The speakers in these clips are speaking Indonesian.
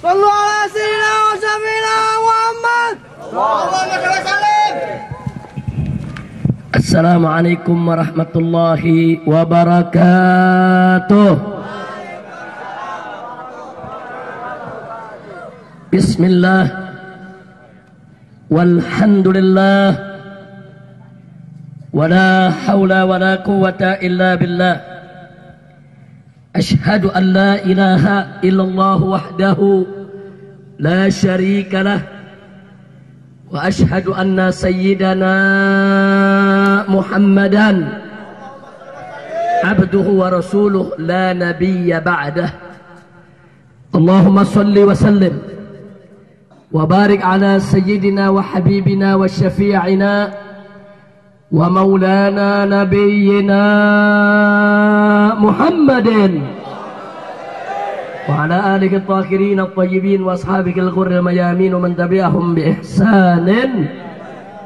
Sallu ala sayyidina wa syafi'ina Muhammad. Allahumma sallim. Assalamualaikum warahmatullahi wabarakatuh. Bismillah walhamdulillah wala hawla wala quwwata illa billah. Ashhadu an la ilaha illallah wahdahu la syarika lah wa ashhadu anna sayyidana Muhammadan abduhu wa rasuluh la nabiyya ba'dah. Allahumma salli wa sallim wa barik ala sayyidina wa habibina wa syafi'ina wa maulana nabiyyina Muhammadin wa ala alihi at-tahirin at-tayyibin wa ashabihi al-ghurri al-mayamin wa man tabi'ahum bi ihsanin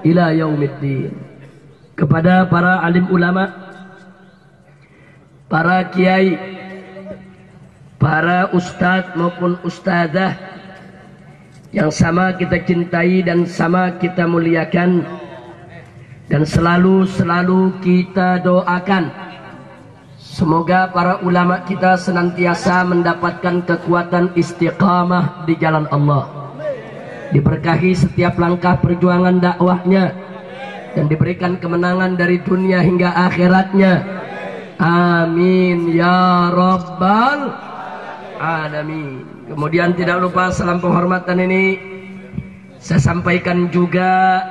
ila yaumiddin. Kepada para alim ulama, para kiai, para ustadz maupun ustadzah yang sama kita cintai dan sama kita muliakan, dan selalu kita doakan semoga para ulama kita senantiasa mendapatkan kekuatan istiqamah di jalan Allah, diberkahi setiap langkah perjuangan dakwahnya, dan diberikan kemenangan dari dunia hingga akhiratnya. Amin ya rabbal alamin. Kemudian tidak lupa salam penghormatan ini saya sampaikan juga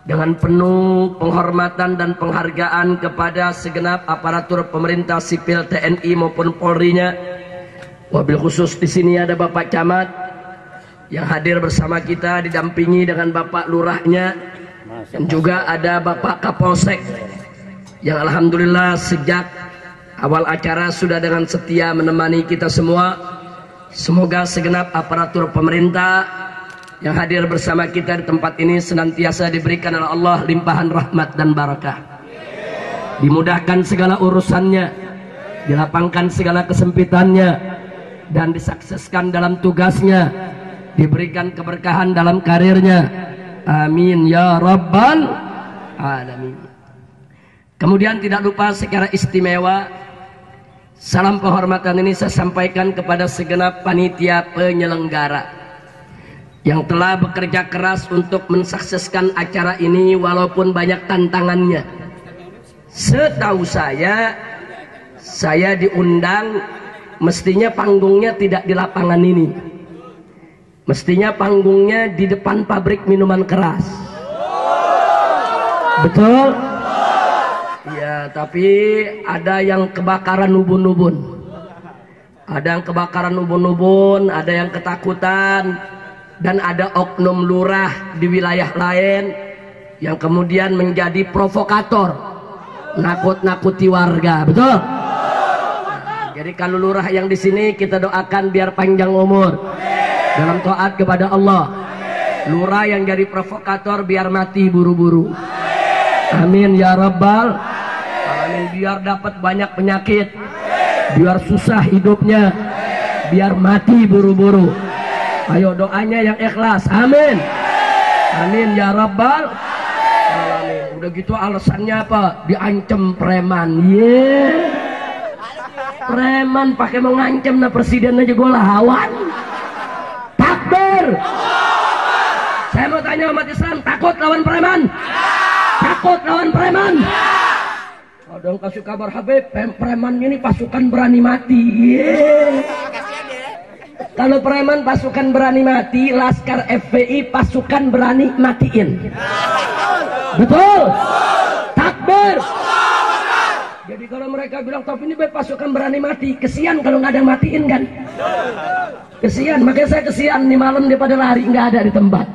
dengan penuh penghormatan dan penghargaan kepada segenap aparatur pemerintah sipil TNI maupun Polri-nya. Wabil khusus di sini ada Bapak Camat yang hadir bersama kita didampingi dengan Bapak Lurahnya, dan juga ada Bapak Kapolsek yang alhamdulillah sejak awal acara sudah dengan setia menemani kita semua. Semoga segenap aparatur pemerintah yang hadir bersama kita di tempat ini senantiasa diberikan oleh Allah limpahan rahmat dan barakah, dimudahkan segala urusannya, dilapangkan segala kesempitannya, dan disukseskan dalam tugasnya, diberikan keberkahan dalam karirnya. Amin ya rabbal alamin. Kemudian tidak lupa secara istimewa salam penghormatan ini saya sampaikan kepada segenap panitia penyelenggara yang telah bekerja keras untuk mensukseskan acara ini walaupun banyak tantangannya. Setahu saya diundang, mestinya panggungnya tidak di lapangan ini, mestinya panggungnya di depan pabrik minuman keras. Betul? Ya, tapi ada yang kebakaran ubun-ubun, ada yang kebakaran ubun-ubun, ada yang ketakutan, dan ada oknum lurah di wilayah lain yang kemudian menjadi provokator, nakut-nakuti warga. Betul? Nah, jadi kalau lurah yang di sini kita doakan biar panjang umur dalam taat kepada Allah. Lurah yang jadi provokator biar mati buru-buru. Amin ya rabbal alamin. Biar dapat banyak penyakit, biar susah hidupnya, biar mati buru-buru. Ayo doanya yang ikhlas. Amin. Amin ya rabbal alamin. Udah gitu alasannya apa? Diancam preman. Preman pakai mau ngancam na presiden aja gue lawan. Takbir. Saya mau tanya umat Islam, takut lawan preman? Takut lawan preman? Ada yang kasih kabar Habib, preman ini pasukan berani mati. Kalau preman pasukan berani mati, Laskar FPI pasukan berani matiin. Betul? Takbir. Jadi kalau mereka bilang tapi ini pasukan berani mati, kesian kalau nggak ada yang matiin kan? Kesian, makanya saya kesian nih malam daripada lari nggak ada di tempat.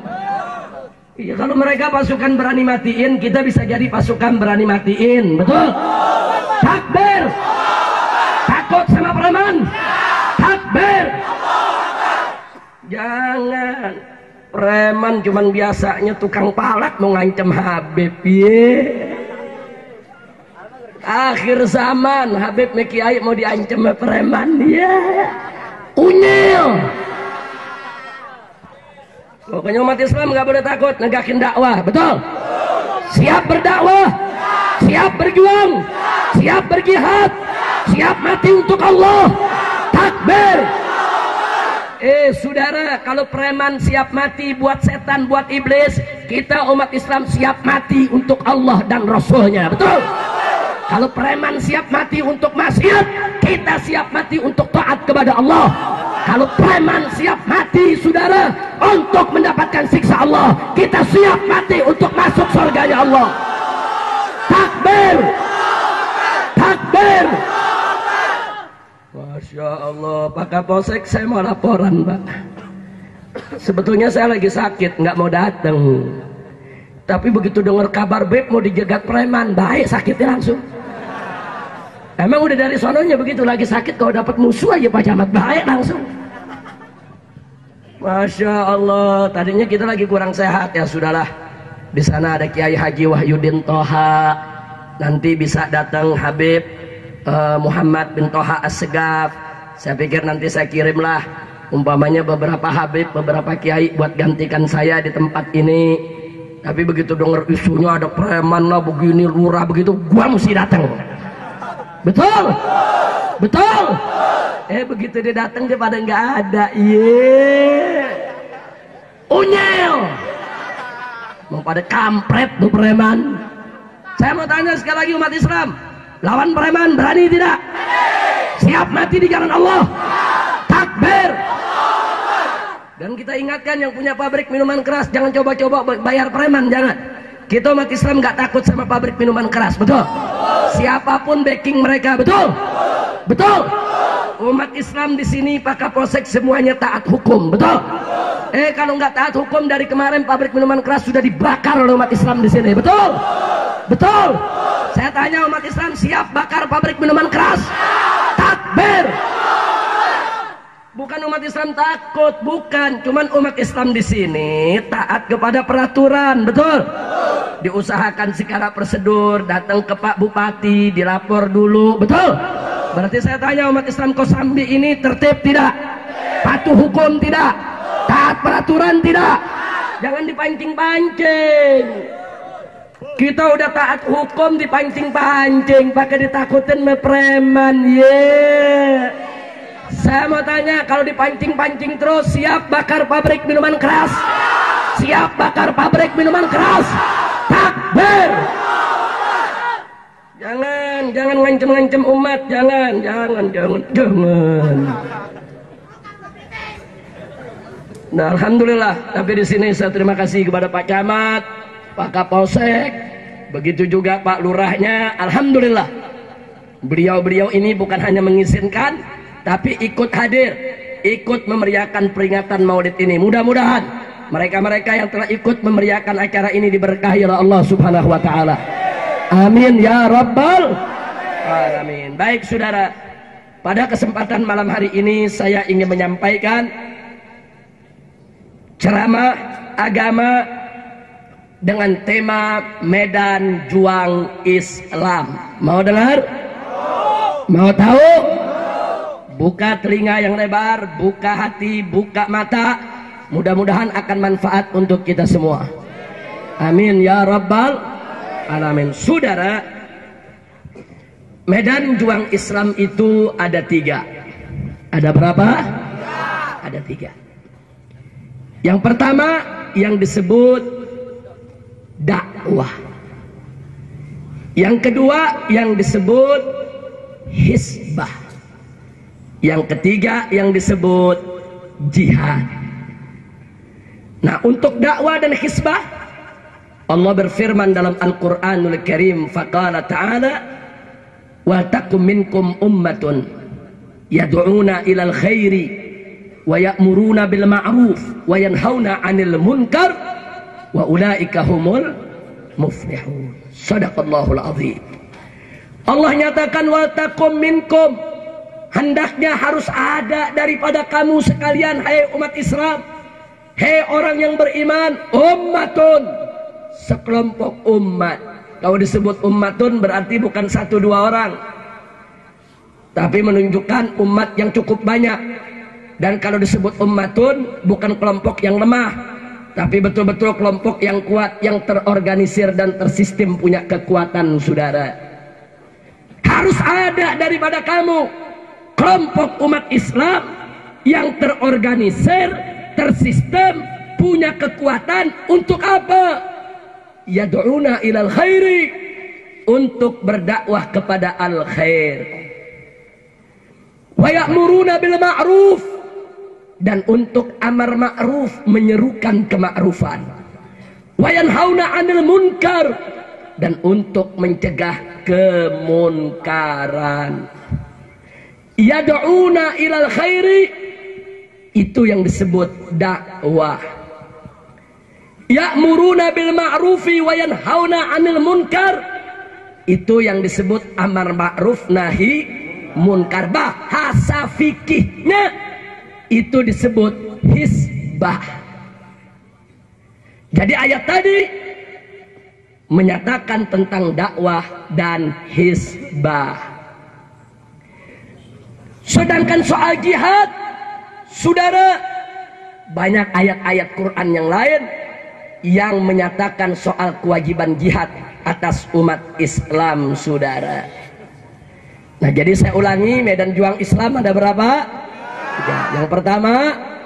Iya, kalau mereka pasukan berani matiin, kita bisa jadi pasukan berani matiin. Betul? Takbir. Takut sama preman? Takbir. Jangan. Preman cuman biasanya tukang palak mau ngancam Habib. Akhir zaman Habib Kiai mau diancam preman. Unyil. Pokoknya umat Islam nggak boleh takut negakin dakwah, betul? Siap berdakwah, siap berjuang, siap berjihad, siap mati untuk Allah. Takbir. Saudara, kalau preman siap mati buat setan, buat iblis, kita umat Islam siap mati untuk Allah dan Rasulnya, betul? Kalau preman siap mati untuk maksiat, kita siap mati untuk taat kepada Allah. Kalau preman siap mati, saudara, untuk mendapatkan siksa Allah, kita siap mati untuk masuk surganya Allah. Takbir, takbir. Masya Allah, Pak Kapolsek, saya mau laporan, Pak. Sebetulnya saya lagi sakit, nggak mau datang. Tapi begitu dengar kabar Beb mau dijegat preman, baik sakitnya langsung. Emang udah dari sononya begitu, lagi sakit kalau dapat musuh aja Pak Camat, baik langsung. Masya Allah, tadinya kita lagi kurang sehat, ya sudahlah. Di sana ada Kiai Haji Wahyudin Toha, nanti bisa datang Habib Muhammad bin Toha As-Segaf. Saya pikir nanti saya kirimlah umpamanya beberapa Habib, beberapa Kiai buat gantikan saya di tempat ini. Tapi begitu denger isunya ada preman lah begini, lurah begitu, gua mesti datang. Betul? Betul? Begitu dia datang dia pada nggak ada. Unyel. Mau pada kampret tuh preman. Saya mau tanya sekali lagi umat Islam, lawan preman berani tidak? Siap mati di jalan Allah. Takbir. Dan kita ingatkan yang punya pabrik minuman keras, jangan coba-coba bayar preman, jangan. Kita umat Islam nggak takut sama pabrik minuman keras, betul? Siapapun backing mereka, betul? Betul? Umat Islam di sini Pak Kapolsek semuanya taat hukum, betul? Kalau nggak taat hukum dari kemarin pabrik minuman keras sudah dibakar oleh umat Islam di sini, betul? Betul? Saya tanya umat Islam, siap bakar pabrik minuman keras? Takbir! Bukan umat Islam takut, bukan. Cuman umat Islam di sini taat kepada peraturan, betul? Diusahakan secara prosedur, datang ke Pak Bupati, dilapor dulu, betul? Berarti saya tanya umat Islam Kosambi ini tertib tidak? Patuh hukum tidak? Taat peraturan tidak? Jangan dipancing-pancing. Kita udah taat hukum dipancing-pancing, pakai ditakutin sama preman. Saya mau tanya, kalau dipancing-pancing terus, siap bakar pabrik minuman keras? Siap bakar pabrik minuman keras? Takbir! Jangan ngancem-ngancem umat, jangan. Nah, alhamdulillah. Tapi di sini saya terima kasih kepada Pak Camat, Pak Kapolsek, begitu juga Pak Lurahnya. Alhamdulillah. Beliau-beliau ini bukan hanya mengizinkan, tapi ikut hadir, ikut memeriahkan peringatan Maulid ini. Mudah-mudahan mereka-mereka yang telah ikut memeriahkan acara ini diberkahi oleh Allah Subhanahu wa taala. Amin ya rabbal alamin. Baik saudara, pada kesempatan malam hari ini saya ingin menyampaikan ceramah agama dengan tema Medan Juang Islam. Mau dengar? Mau tahu? Buka telinga yang lebar, buka hati, buka mata. Mudah-mudahan akan manfaat untuk kita semua. Amin ya rabbal alamin. Saudara, medan juang Islam itu ada 3. Ada berapa? Ada 3. Yang pertama yang disebut dakwah. Yang kedua yang disebut hisbah. Yang ketiga yang disebut jihad. Nah, untuk dakwah dan hisbah, Allah berfirman dalam Al-Quranul Karim, faqala ta'ala wa takum minkum ummatun yad'una ilal khairi wa ya'muruna bil ma'ruf wa yanhauna 'anil munkar wa ulaika humul muflihun. Shadaqallahul azim. Allah nyatakan wa takum minkum, hendaknya harus ada daripada kamu sekalian, hai umat Islam, hai orang yang beriman, ummatun, sekelompok umat. Kalau disebut ummatun berarti bukan 1-2 orang, tapi menunjukkan umat yang cukup banyak. Dan kalau disebut ummatun bukan kelompok yang lemah, tapi betul-betul kelompok yang kuat, yang terorganisir dan tersistem, punya kekuatan, saudara. Harus ada daripada kamu kelompok umat Islam yang terorganisir, tersistem, punya kekuatan. Untuk apa? Yad'una ilal khairi, untuk berdakwah kepada al khair. Wa ya'muruna bil ma'ruf, dan untuk amar ma'ruf, menyerukan kemakruffan. Wa yanhauna 'anil munkar, dan untuk mencegah kemunkaran. Yad'una ilal khairi, itu yang disebut dakwah. Ya'muruna bil ma'rufi wa yanhauna 'anil munkar, itu yang disebut amar ma'ruf nahi munkar. Bahasa fikihnya itu disebut hisbah. Jadi ayat tadi menyatakan tentang dakwah dan hisbah. Sedangkan soal jihad, saudara, banyak ayat-ayat Quran yang lain yang menyatakan soal kewajiban jihad atas umat Islam, saudara. Nah, jadi saya ulangi, medan juang Islam ada berapa? 3. Yang pertama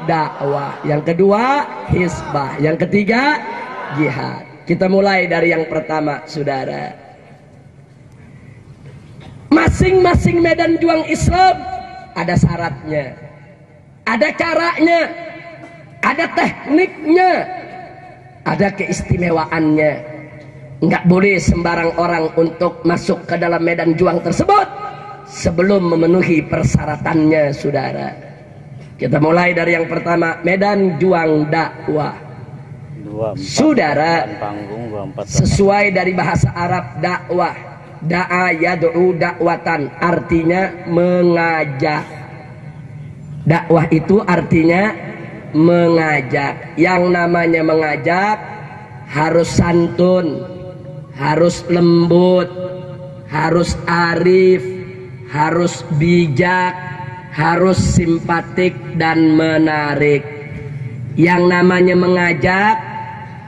dakwah, yang kedua hisbah, yang ketiga jihad. Kita mulai dari yang pertama, saudara. Masing-masing medan juang Islam ada syaratnya, ada caranya, ada tekniknya, ada keistimewaannya. Nggak boleh sembarang orang untuk masuk ke dalam medan juang tersebut sebelum memenuhi persyaratannya, saudara. Kita mulai dari yang pertama, medan juang dakwah. Saudara, sesuai dari bahasa Arab dakwah, da'a yad'u dakwatan, artinya mengajak. Dakwah itu artinya mengajak. Yang namanya mengajak harus santun, harus lembut, harus arif, harus bijak, harus simpatik dan menarik. Yang namanya mengajak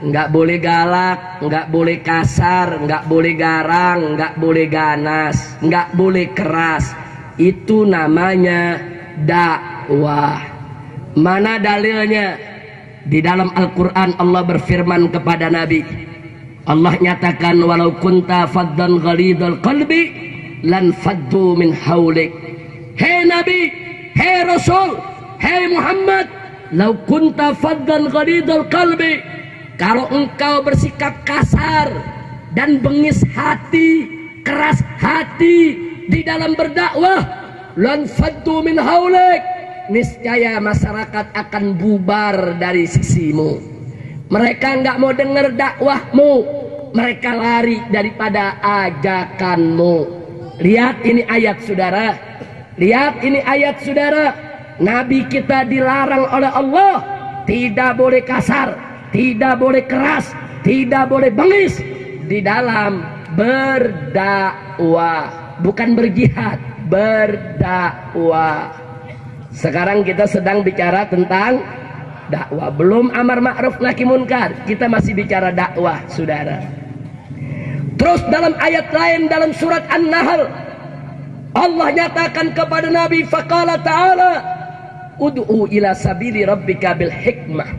nggak boleh galak, nggak boleh kasar, nggak boleh garang, nggak boleh ganas, nggak boleh keras. Itu namanya dakwah. Mana dalilnya? Di dalam Al-Quran Allah berfirman kepada Nabi, Allah nyatakan, walau kunta faddan ghalidhal qalbi lan faddu min haulik. Hei Nabi, hei Rasul, hei Muhammad, lau kunta faddan ghalidhal qalbi, kalau engkau bersikap kasar dan bengis hati, keras hati di dalam berdakwah, lan faddu min haulik, niscaya masyarakat akan bubar dari sisimu. Mereka nggak mau dengar dakwahmu, mereka lari daripada ajakanmu. Lihat ini ayat, saudara. Lihat ini ayat, saudara. Nabi kita dilarang oleh Allah tidak boleh kasar, tidak boleh keras, tidak boleh bengis di dalam berdakwah. Bukan berjihad, berdakwah. Sekarang kita sedang bicara tentang dakwah, belum amar ma'ruf nahi munkar, kita masih bicara dakwah, saudara. Terus dalam ayat lain dalam surat An-Nahl, Allah nyatakan kepada Nabi, faqala ta'ala ud'u ila sabili rabbika bil hikmah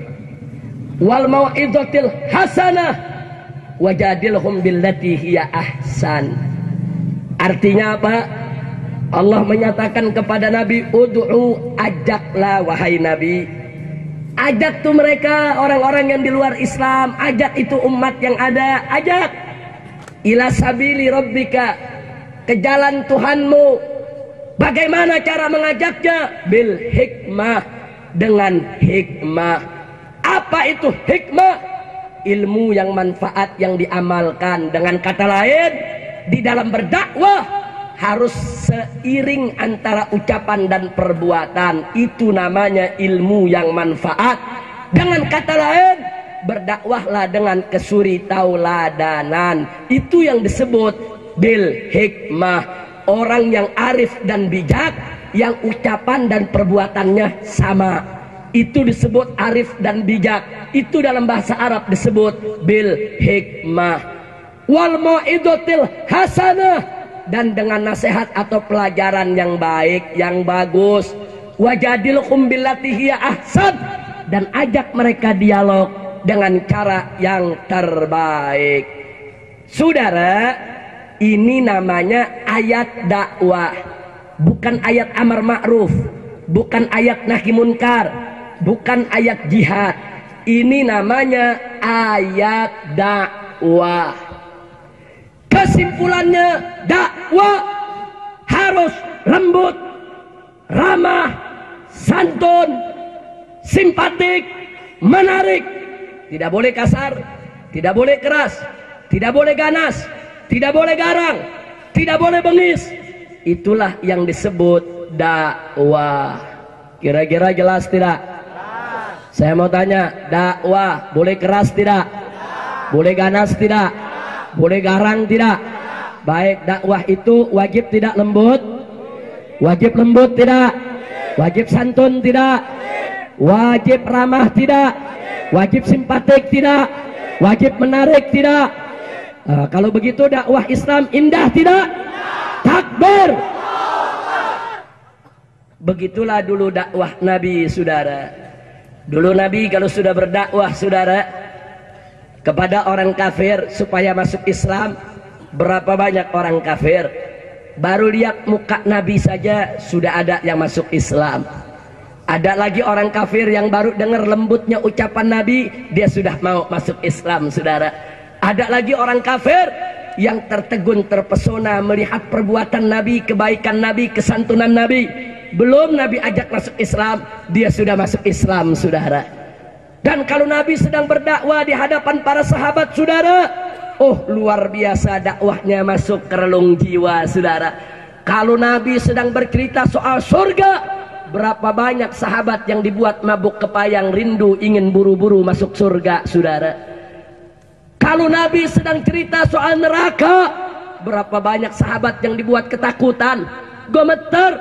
wal mau'izatil hasanah wajadilhum billati hiya ahsan. Artinya apa? Allah menyatakan kepada Nabi, ud'u, ajaklah wahai Nabi. Ajak tuh mereka, orang-orang yang di luar Islam, ajak itu umat yang ada, ajak ila sabili rabbika, ke jalan Tuhanmu. Bagaimana cara mengajaknya? Bil hikmah, dengan hikmah. Apa itu hikmah? Ilmu yang manfaat yang diamalkan. Dengan kata lain, di dalam berdakwah harus seiring antara ucapan dan perbuatan. Itu namanya ilmu yang manfaat. Dengan kata lain, berdakwahlah dengan kesuri tauladanan. Itu yang disebut bil hikmah. Orang yang arif dan bijak, yang ucapan dan perbuatannya sama. itu disebut arif dan bijak. Itu dalam bahasa Arab disebut bil hikmah. Wal mau'izatil hasanah, dan dengan nasihat atau pelajaran yang baik, yang bagus. Wajadilhum billati hiya ahsan, dan ajak mereka dialog dengan cara yang terbaik. Saudara, ini namanya ayat dakwah, bukan ayat amar ma'ruf, bukan ayat nahi munkar, bukan ayat jihad. Ini namanya ayat dakwah. Kesimpulannya, dakwah harus lembut, ramah, santun, simpatik, menarik. Tidak boleh kasar, tidak boleh keras, tidak boleh ganas, tidak boleh garang, tidak boleh bengis. Itulah yang disebut dakwah. Kira-kira jelas tidak? Saya mau tanya, dakwah boleh keras tidak? Boleh ganas tidak? Boleh garang tidak? Baik, dakwah itu wajib tidak lembut? Wajib lembut tidak? Wajib santun tidak? Wajib ramah tidak? Wajib simpatik tidak? Wajib menarik tidak? Kalau begitu dakwah Islam indah tidak? Takbir. Begitulah dulu dakwah Nabi, saudara. Dulu Nabi kalau sudah berdakwah, saudara, kepada orang kafir supaya masuk Islam, berapa banyak orang kafir? Baru lihat muka Nabi saja sudah ada yang masuk Islam. Ada lagi orang kafir yang baru dengar lembutnya ucapan Nabi, dia sudah mau masuk Islam, saudara. Ada lagi orang kafir yang tertegun, terpesona melihat perbuatan Nabi, kebaikan Nabi, kesantunan Nabi. Belum Nabi ajak masuk Islam, dia sudah masuk Islam, saudara. Dan kalau Nabi sedang berdakwah di hadapan para sahabat, saudara, oh luar biasa dakwahnya masuk ke relung jiwa, saudara. Kalau Nabi sedang bercerita soal surga, berapa banyak sahabat yang dibuat mabuk kepayang, rindu ingin buru-buru masuk surga, saudara. Kalau Nabi sedang cerita soal neraka, berapa banyak sahabat yang dibuat ketakutan, gemeter,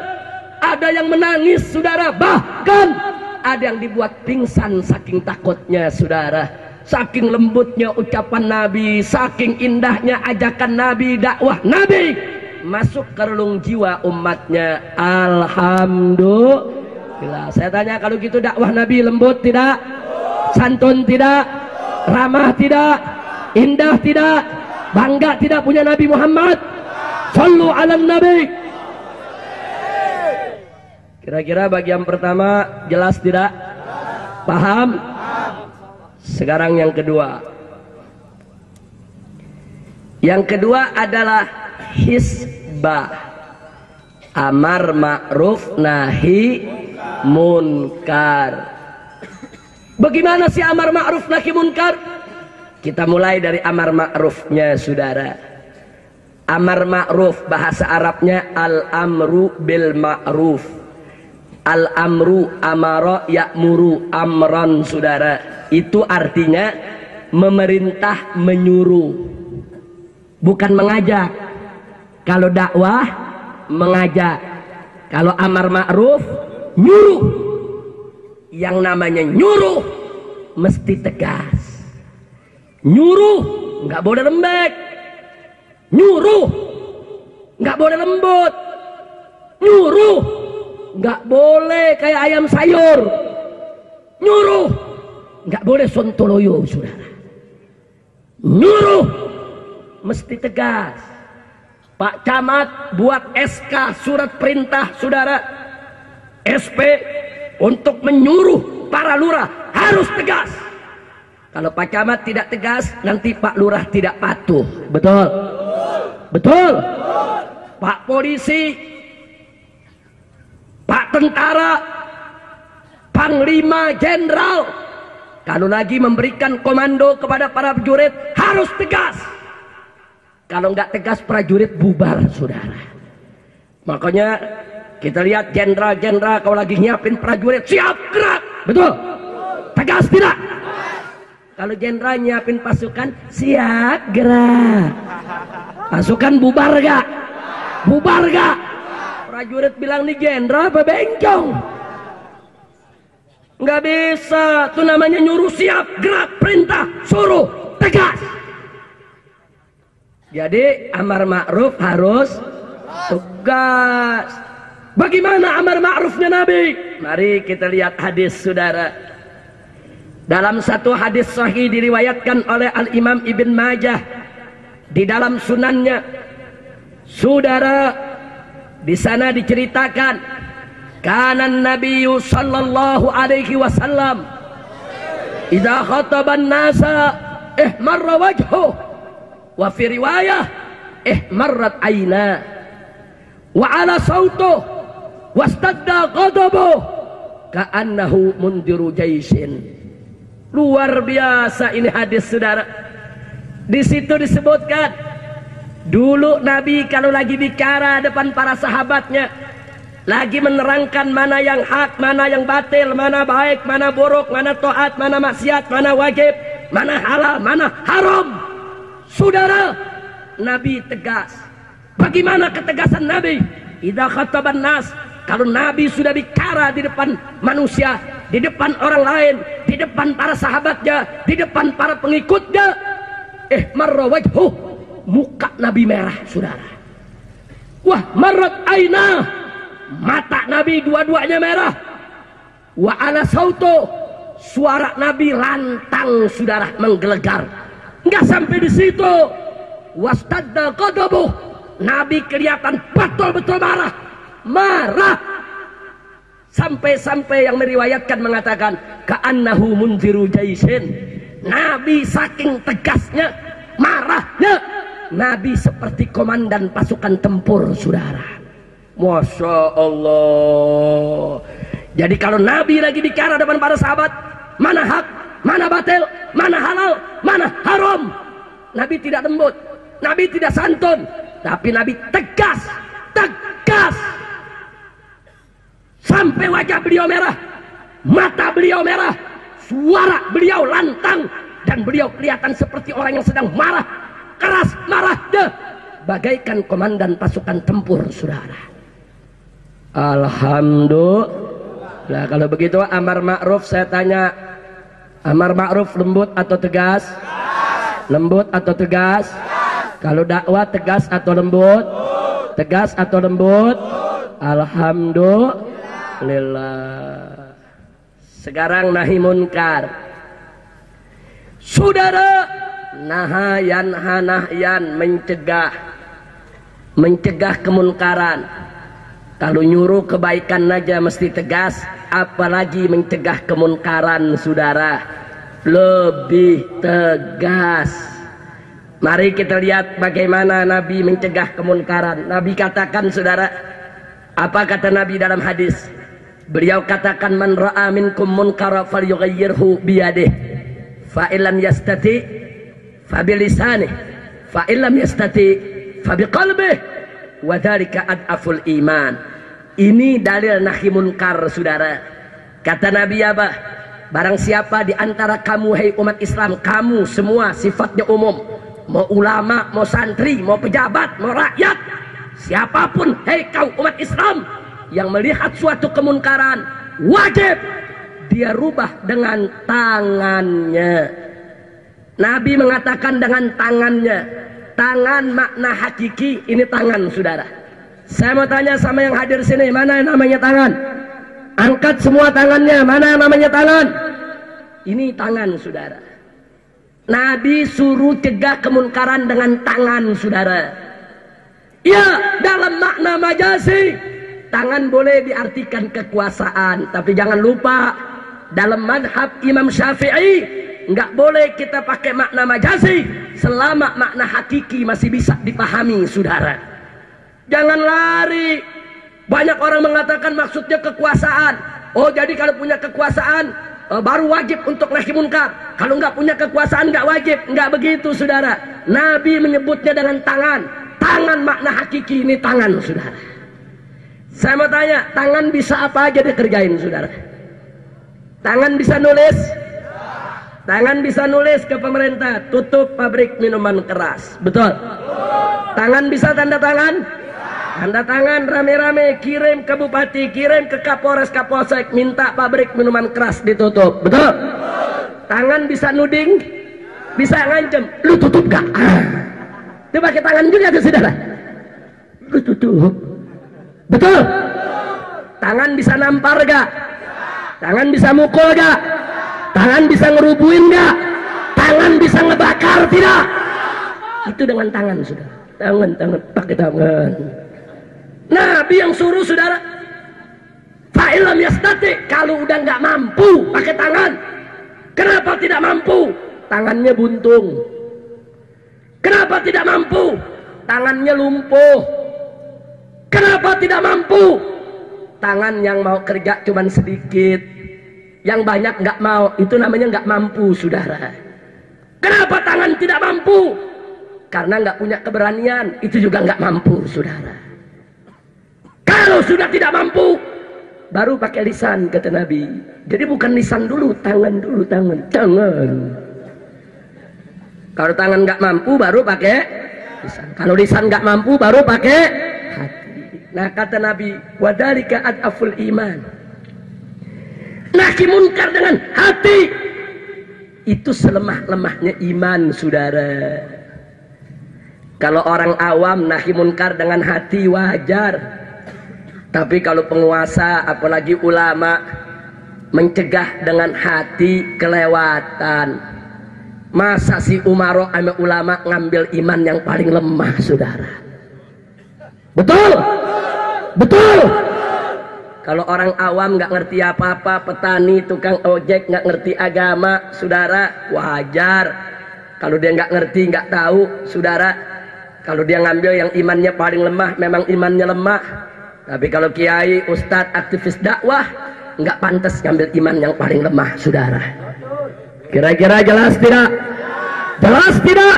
ada yang menangis, saudara, bahkan ada yang dibuat pingsan saking takutnya, saudara. Saking lembutnya ucapan Nabi, saking indahnya ajakan Nabi, dakwah Nabi masuk ke relung jiwa umatnya. Alhamdulillah. Saya tanya, kalau gitu dakwah Nabi lembut tidak? Santun tidak? Ramah tidak? Indah tidak? Bangga tidak punya Nabi Muhammad? Sallu ala Nabi. Kira-kira bagian pertama jelas tidak? Paham? Sekarang yang kedua. Yang kedua adalah hisbah. Amar ma'ruf nahi munkar. Bagaimana sih amar ma'ruf nahi munkar? Kita mulai dari amar ma'rufnya, saudara. Amar ma'ruf bahasa Arabnya al-amru bil ma'ruf. Al-amru amara ya'muru amran, saudara. Itu artinya memerintah, menyuruh, bukan mengajak. Kalau dakwah mengajak, kalau amar ma'ruf nyuruh. Yang namanya nyuruh mesti tegas. Nyuruh nggak boleh lembek, nyuruh nggak boleh lembut, nyuruh nggak boleh kayak ayam sayur, nyuruh nggak boleh sontoloyo, saudara. Nyuruh mesti tegas. Pak Camat buat SK, surat perintah, saudara, SP untuk menyuruh para lurah harus tegas. Kalau Pak Camat tidak tegas, nanti Pak Lurah tidak patuh. Betul? Betul? Pak Polisi, Pak Tentara, Panglima Jenderal, kalau lagi memberikan komando kepada para prajurit harus tegas. Kalau nggak tegas, prajurit bubar, saudara. Makanya kita lihat jenderal-jenderal kalau lagi nyiapin prajurit, siap gerak. Betul? Tegas tidak? Kalau jenderal nyiapin pasukan, siap gerak. Pasukan bubar gak? Bubar gak? Prajurit bilang, nih jenderal apa bencong? Nggak bisa, itu namanya nyuruh siap, gerak, perintah, suruh, tegas. Jadi amar ma'ruf harus tegas. Bagaimana amar ma'rufnya Nabi? Mari kita lihat hadis, saudara. Dalam satu hadis sahih diriwayatkan oleh Al-Imam Ibn Majah di dalam sunannya, saudara, di sana diceritakan, kanan Nabi sallallahu alaihi wasallam idza khataban nasa ihmarra wajhuhu wa fi riwayah ihmarrat aina wa ala sautuhu wastadda ghadabuhu ka'annahu mundiru jaisin. Luar biasa ini hadis, saudara. Di situ disebutkan dulu Nabi kalau lagi bicara depan para sahabatnya, lagi menerangkan mana yang hak, mana yang batil, mana baik, mana buruk, mana taat, mana maksiat, mana wajib, mana halal, mana haram. Saudara, Nabi tegas. Bagaimana ketegasan Nabi? Idza khataban nas, kalau Nabi sudah bicara di depan manusia, di depan orang lain, di depan para sahabatnya, di depan para pengikutnya, marra wajhuh, muka Nabi merah, saudara. Wah, marrat aina, mata Nabi dua-duanya merah. Wa ala sauto, suara Nabi lantang, saudara, menggelegar. Enggak sampai di situ. Wastadda ghadabuh, Nabi kelihatan betul-betul marah. Sampai-sampai yang meriwayatkan mengatakan ka'annahu munziru jaisin. Nabi saking tegasnya, marahnya, Nabi seperti komandan pasukan tempur, saudara. Masya Allah. Jadi kalau Nabi lagi bicara depan para sahabat, mana hak, mana batil, mana halal, mana haram, Nabi tidak lembut, Nabi tidak santun, tapi Nabi tegas. Sampai wajah beliau merah, mata beliau merah, suara beliau lantang, dan beliau kelihatan seperti orang yang sedang marah, keras marahnya, bagaikan komandan pasukan tempur, saudara. Alhamdulillah. Kalau begitu amar ma'ruf, saya tanya, amar ma'ruf lembut atau tegas? Lembut atau tegas? Kalau dakwah tegas atau lembut? Tegas atau lembut? Alhamdulillah. Sekarang nahi munkar, saudara. Nahayan hanahyan, mencegah kemunkaran. Kalau nyuruh kebaikan aja mesti tegas, apalagi mencegah kemunkaran, saudara, lebih tegas. Mari kita lihat bagaimana Nabi mencegah kemunkaran. Nabi katakan, saudara, apa kata Nabi dalam hadis? Beliau katakan, man ra'a minkum munkara falyughayyirhu biyadihi, fa illam yastati fa bilisanihi, fa illam yastati fa biqalbihi, wa dzalika ad'aful iman. Ini dalil nahi munkar, saudara. Kata Nabi apa? Barang siapa di antara kamu, hai umat Islam, kamu semua sifatnya umum, mau ulama, mau santri, mau pejabat, mau rakyat, siapapun, hei kau umat Islam yang melihat suatu kemunkaran, wajib dia rubah dengan tangannya. Nabi mengatakan dengan tangannya. Tangan makna hakiki, ini tangan, saudara. Saya mau tanya sama yang hadir sini, mana yang namanya tangan? Angkat semua tangannya, mana yang namanya tangan? Ini tangan, saudara. Nabi suruh cegah kemunkaran dengan tangan, saudara. Ya, dalam makna majazi, tangan boleh diartikan kekuasaan, tapi jangan lupa dalam madhab Imam Syafi'i nggak boleh kita pakai makna majazi selama makna hakiki masih bisa dipahami, saudara. Jangan lari. Banyak orang mengatakan maksudnya kekuasaan. Oh, jadi kalau punya kekuasaan baru wajib untuk nahi munkar. Kalau nggak punya kekuasaan nggak wajib. Nggak begitu, saudara. Nabi menyebutnya dengan tangan. Tangan makna hakiki, ini tangan, saudara. Saya mau tanya, tangan bisa apa aja dikerjain, saudara? Tangan bisa nulis. Tangan bisa nulis ke pemerintah, tutup pabrik minuman keras. Betul? Tangan bisa tanda tangan? Tanda tangan rame-rame, kirim ke bupati, kirim ke kapolres, kapolsek, minta pabrik minuman keras ditutup. Betul? Tangan bisa nuding, bisa ngancem. Lu tutup gak? Itu pakai tangan juga tuh saudara. Lu tutup. Betul? Tangan bisa nampar gak? Tangan bisa mukul gak? Tangan bisa ngerubuin gak? Tangan bisa ngebakar tidak? Itu dengan tangan saudara. Tangan pakai tangan. Nabi yang suruh saudara, fa'ilam yastati, kalau udah nggak mampu pakai tangan. Kenapa tidak mampu? Tangannya buntung. Kenapa tidak mampu? Tangannya lumpuh. Kenapa tidak mampu? Tangan yang mau kerja cuman sedikit, yang banyak nggak mau, itu namanya nggak mampu saudara. Kenapa tangan tidak mampu? Karena nggak punya keberanian, itu juga nggak mampu saudara. Kalau sudah tidak mampu, baru pakai lisan kata Nabi. Jadi bukan lisan dulu, tangan dulu, tangan. Kalau tangan nggak mampu, baru pakai lisan. Kalau lisan nggak mampu, baru pakai hati. Nah kata Nabi, wadhalika ad'aful iman. Nahi munkar dengan hati, itu selemah-lemahnya iman saudara. Kalau orang awam nahi munkar dengan hati wajar. Tapi kalau penguasa, apalagi ulama, mencegah dengan hati kelewatan. Masa si Umaro sama ulama ngambil iman yang paling lemah saudara? Betul? Betul? Kalau orang awam nggak ngerti apa-apa, petani, tukang ojek nggak ngerti agama, saudara, wajar. Kalau dia nggak ngerti, nggak tahu, saudara, kalau dia ngambil yang imannya paling lemah, memang imannya lemah. Tapi kalau kiai, ustadz, aktivis dakwah, nggak pantas ngambil iman yang paling lemah, saudara. Kira-kira jelas tidak? Jelas tidak?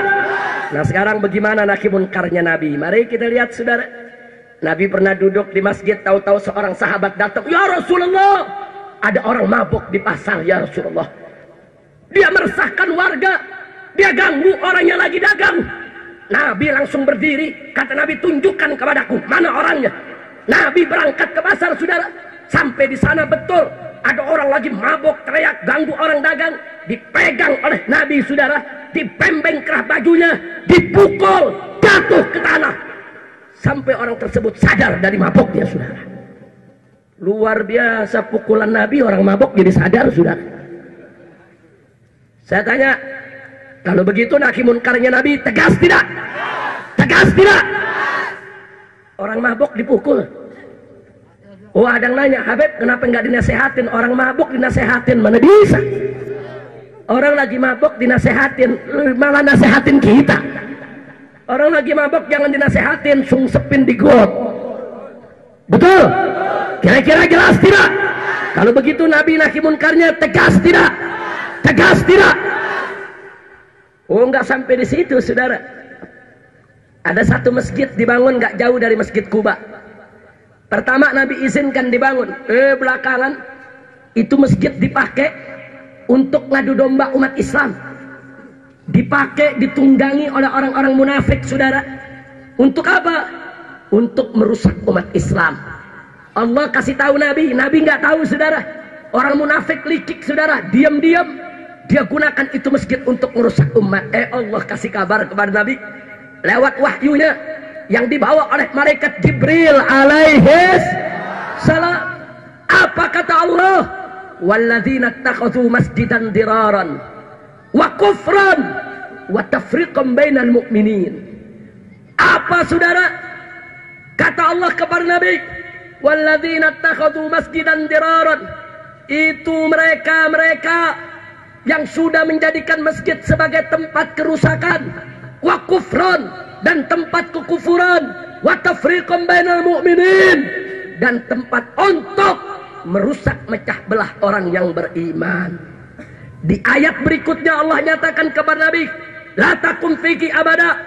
Nah sekarang bagaimana nahi munkarnya Nabi? Mari kita lihat saudara. Nabi pernah duduk di masjid, tahu-tahu seorang sahabat datang. Ya Rasulullah, ada orang mabuk di pasar ya Rasulullah. Dia meresahkan warga, dia ganggu orang yang lagi dagang. Nabi langsung berdiri, kata Nabi, tunjukkan kepadaku mana orangnya. Nabi berangkat ke pasar saudara, sampai di sana betul ada orang lagi mabuk, teriak, ganggu orang dagang, dipegang oleh Nabi saudara, dipembeng kerah bajunya, dipukul, jatuh ke tanah, sampai orang tersebut sadar dari mabuknya saudara. Luar biasa pukulan Nabi, orang mabuk jadi sadar saudara. Saya tanya, kalau begitu nahi munkarnya Nabi tegas tidak? Tegas tidak? Orang mabuk dipukul. Oh ada yang nanya, Habib kenapa nggak dinasehatin? Orang mabuk dinasehatin, mana bisa? Orang lagi mabuk dinasehatin, malah nasehatin kita. Orang lagi mabuk jangan dinasehatin, sungsepin di got. Betul? Kira-kira jelas tidak? Kalau begitu Nabi nahi munkarnya tegas tidak? Tegas tidak? Oh nggak sampai di situ saudara. Ada satu masjid dibangun nggak jauh dari Masjid Kuba. Pertama Nabi izinkan dibangun. Belakangan itu masjid dipakai untuk ngadu domba umat Islam. Dipakai, ditunggangi oleh orang-orang munafik saudara. Untuk apa? Untuk merusak umat Islam. Allah kasih tahu Nabi, Nabi nggak tahu saudara. Orang munafik licik saudara, diam-diam dia gunakan itu masjid untuk merusak umat. Allah kasih kabar kepada Nabi lewat wahyunya yang dibawa oleh malaikat Jibril alaihis salam. Apa kata Allah? Walladzina ittakhadhu masjidan diraran wa kufran wa tafriqan bainal mu'minin. Apa saudara? Kata Allah kepada Nabi, walladzina ittakhadhu masjidan diraran, itu mereka yang sudah menjadikan masjid sebagai tempat kerusakan, wa kufran, dan tempat kekufuran, wa tafriqan bainal mu'minin, dan tempat untuk merusak mecah belah orang yang beriman. Di ayat berikutnya Allah nyatakan kepada Nabi, la takum fihi abada,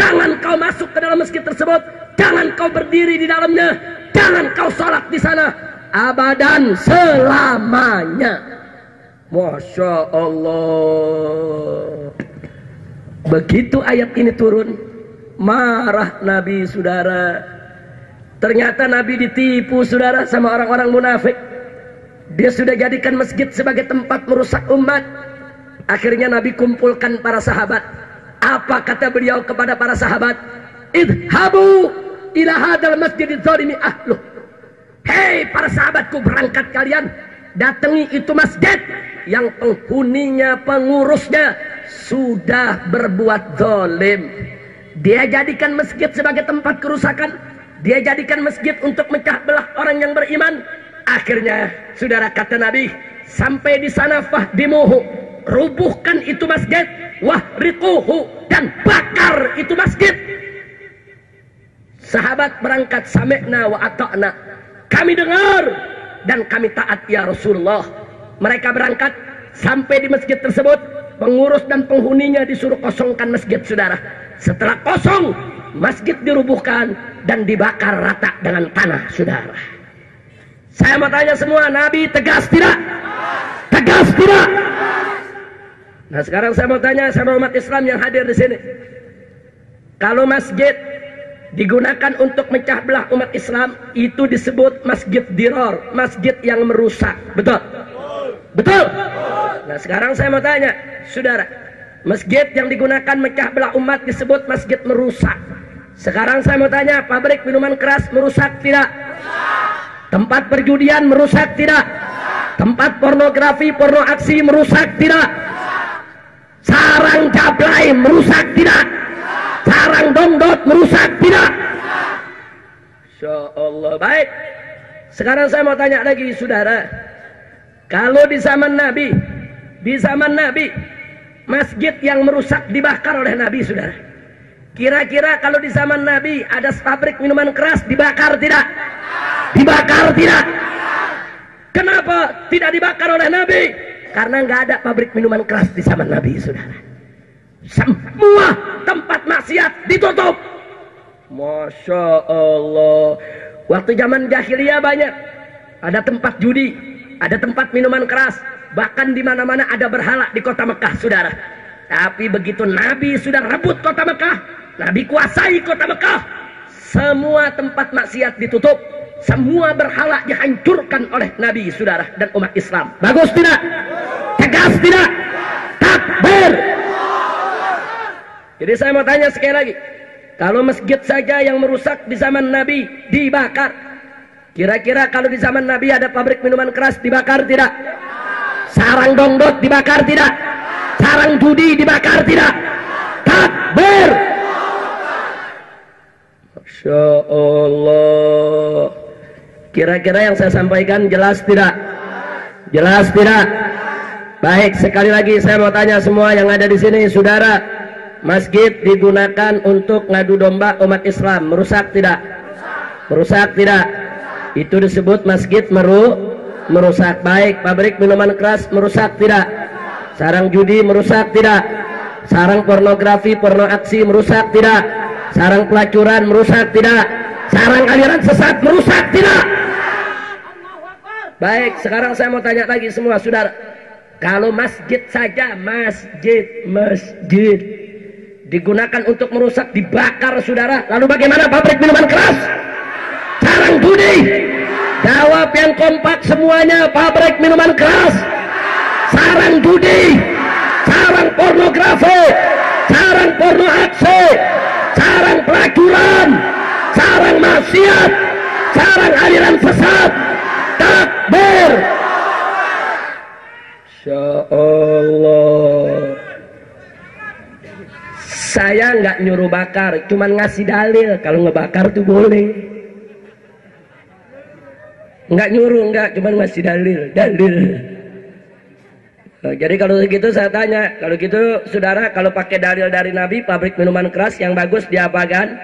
jangan kau masuk ke dalam masjid tersebut, jangan kau berdiri di dalamnya, jangan kau salat di sana abadan, selamanya. Masya Allah. Begitu ayat ini turun, marah Nabi saudara. Ternyata Nabi ditipu saudara sama orang-orang munafik. Dia sudah jadikan masjid sebagai tempat merusak umat. Akhirnya Nabi kumpulkan para sahabat. Apa kata beliau kepada para sahabat? Idhabu ila hadal masjidil zalimi ahluh. Hei para sahabatku, berangkat kalian, datangi itu masjid yang penghuninya, pengurusnya sudah berbuat zalim. Dia jadikan masjid sebagai tempat kerusakan. Dia jadikan masjid untuk mecah belah orang yang beriman. Akhirnya, saudara, kata Nabi, sampai di sana fahdimuhu, rubuhkan itu masjid, wahriquhu, dan bakar itu masjid. Sahabat berangkat, sami'na wa ata'na, kami dengar dan kami taat ya Rasulullah. Mereka berangkat, sampai di masjid tersebut, pengurus dan penghuninya disuruh kosongkan masjid, saudara. Setelah kosong, masjid dirubuhkan dan dibakar rata dengan tanah, saudara. Saya mau tanya semua, Nabi tegas tidak? Tegas tidak? Nah sekarang saya mau tanya sama umat Islam yang hadir di sini. Kalau masjid digunakan untuk mecah belah umat Islam, itu disebut masjid diror, masjid yang merusak. Betul? Betul? Nah sekarang saya mau tanya, saudara, masjid yang digunakan mecah belah umat disebut masjid merusak. Sekarang saya mau tanya, pabrik minuman keras merusak tidak? Tempat perjudian merusak tidak? Tempat pornografi, porno aksi merusak tidak? Sarang jablay merusak tidak? Sarang dongdot merusak tidak? Insya Allah. Baik. Sekarang saya mau tanya lagi, saudara. Kalau di zaman Nabi, masjid yang merusak dibakar oleh Nabi, saudara. Kira-kira kalau di zaman Nabi ada pabrik minuman keras dibakar tidak? Dibakar tidak? Kenapa tidak dibakar oleh Nabi? Karena nggak ada pabrik minuman keras di zaman Nabi, saudara. Semua tempat maksiat ditutup. Masya Allah. Waktu zaman jahiliyah banyak. Ada tempat judi, ada tempat minuman keras, bahkan di mana-mana ada berhala di kota Mekah, saudara. Tapi begitu Nabi sudah rebut kota Mekah, Nabi kuasai kota Mekah, semua tempat maksiat ditutup, semua berhala dihancurkan oleh Nabi, saudara, dan umat Islam. Bagus tidak? Tegas tidak? Takbir. Jadi saya mau tanya sekali lagi, kalau masjid saja yang merusak di zaman Nabi dibakar, kira-kira kalau di zaman Nabi ada pabrik minuman keras dibakar tidak? Sarang dongdot dibakar tidak? Sarang judi dibakar tidak? Takbir. Masya Allah. Kira-kira yang saya sampaikan jelas tidak? Jelas tidak? Baik, sekali lagi saya mau tanya semua yang ada di sini, saudara, masjid digunakan untuk ngadu domba umat Islam, merusak tidak? Merusak tidak? Itu disebut masjid merusak. Baik, pabrik minuman keras merusak tidak? Sarang judi merusak tidak? Sarang pornografi, porno aksi merusak tidak? Sarang pelacuran merusak tidak? Sarang aliran sesat merusak tidak? Baik, sekarang saya mau tanya lagi semua, saudara. Kalau masjid saja, masjid digunakan untuk merusak, dibakar, saudara. Lalu bagaimana pabrik minuman keras? Sarang judi? Jawab yang kompak semuanya, pabrik minuman keras, sarang judi, sarang pornografi, sarang porno aksi, sarang pelacuran, sarang maksiat, sarang aliran sesat. Takbir. Insya Allah. Saya nggak nyuruh bakar, cuman ngasih dalil kalau ngebakar tuh boleh. Nggak nyuruh, nggak, cuman ngasih dalil. Nah, jadi kalau gitu saya tanya, kalau gitu saudara, kalau pakai dalil dari Nabi, pabrik minuman keras yang bagus diapakan?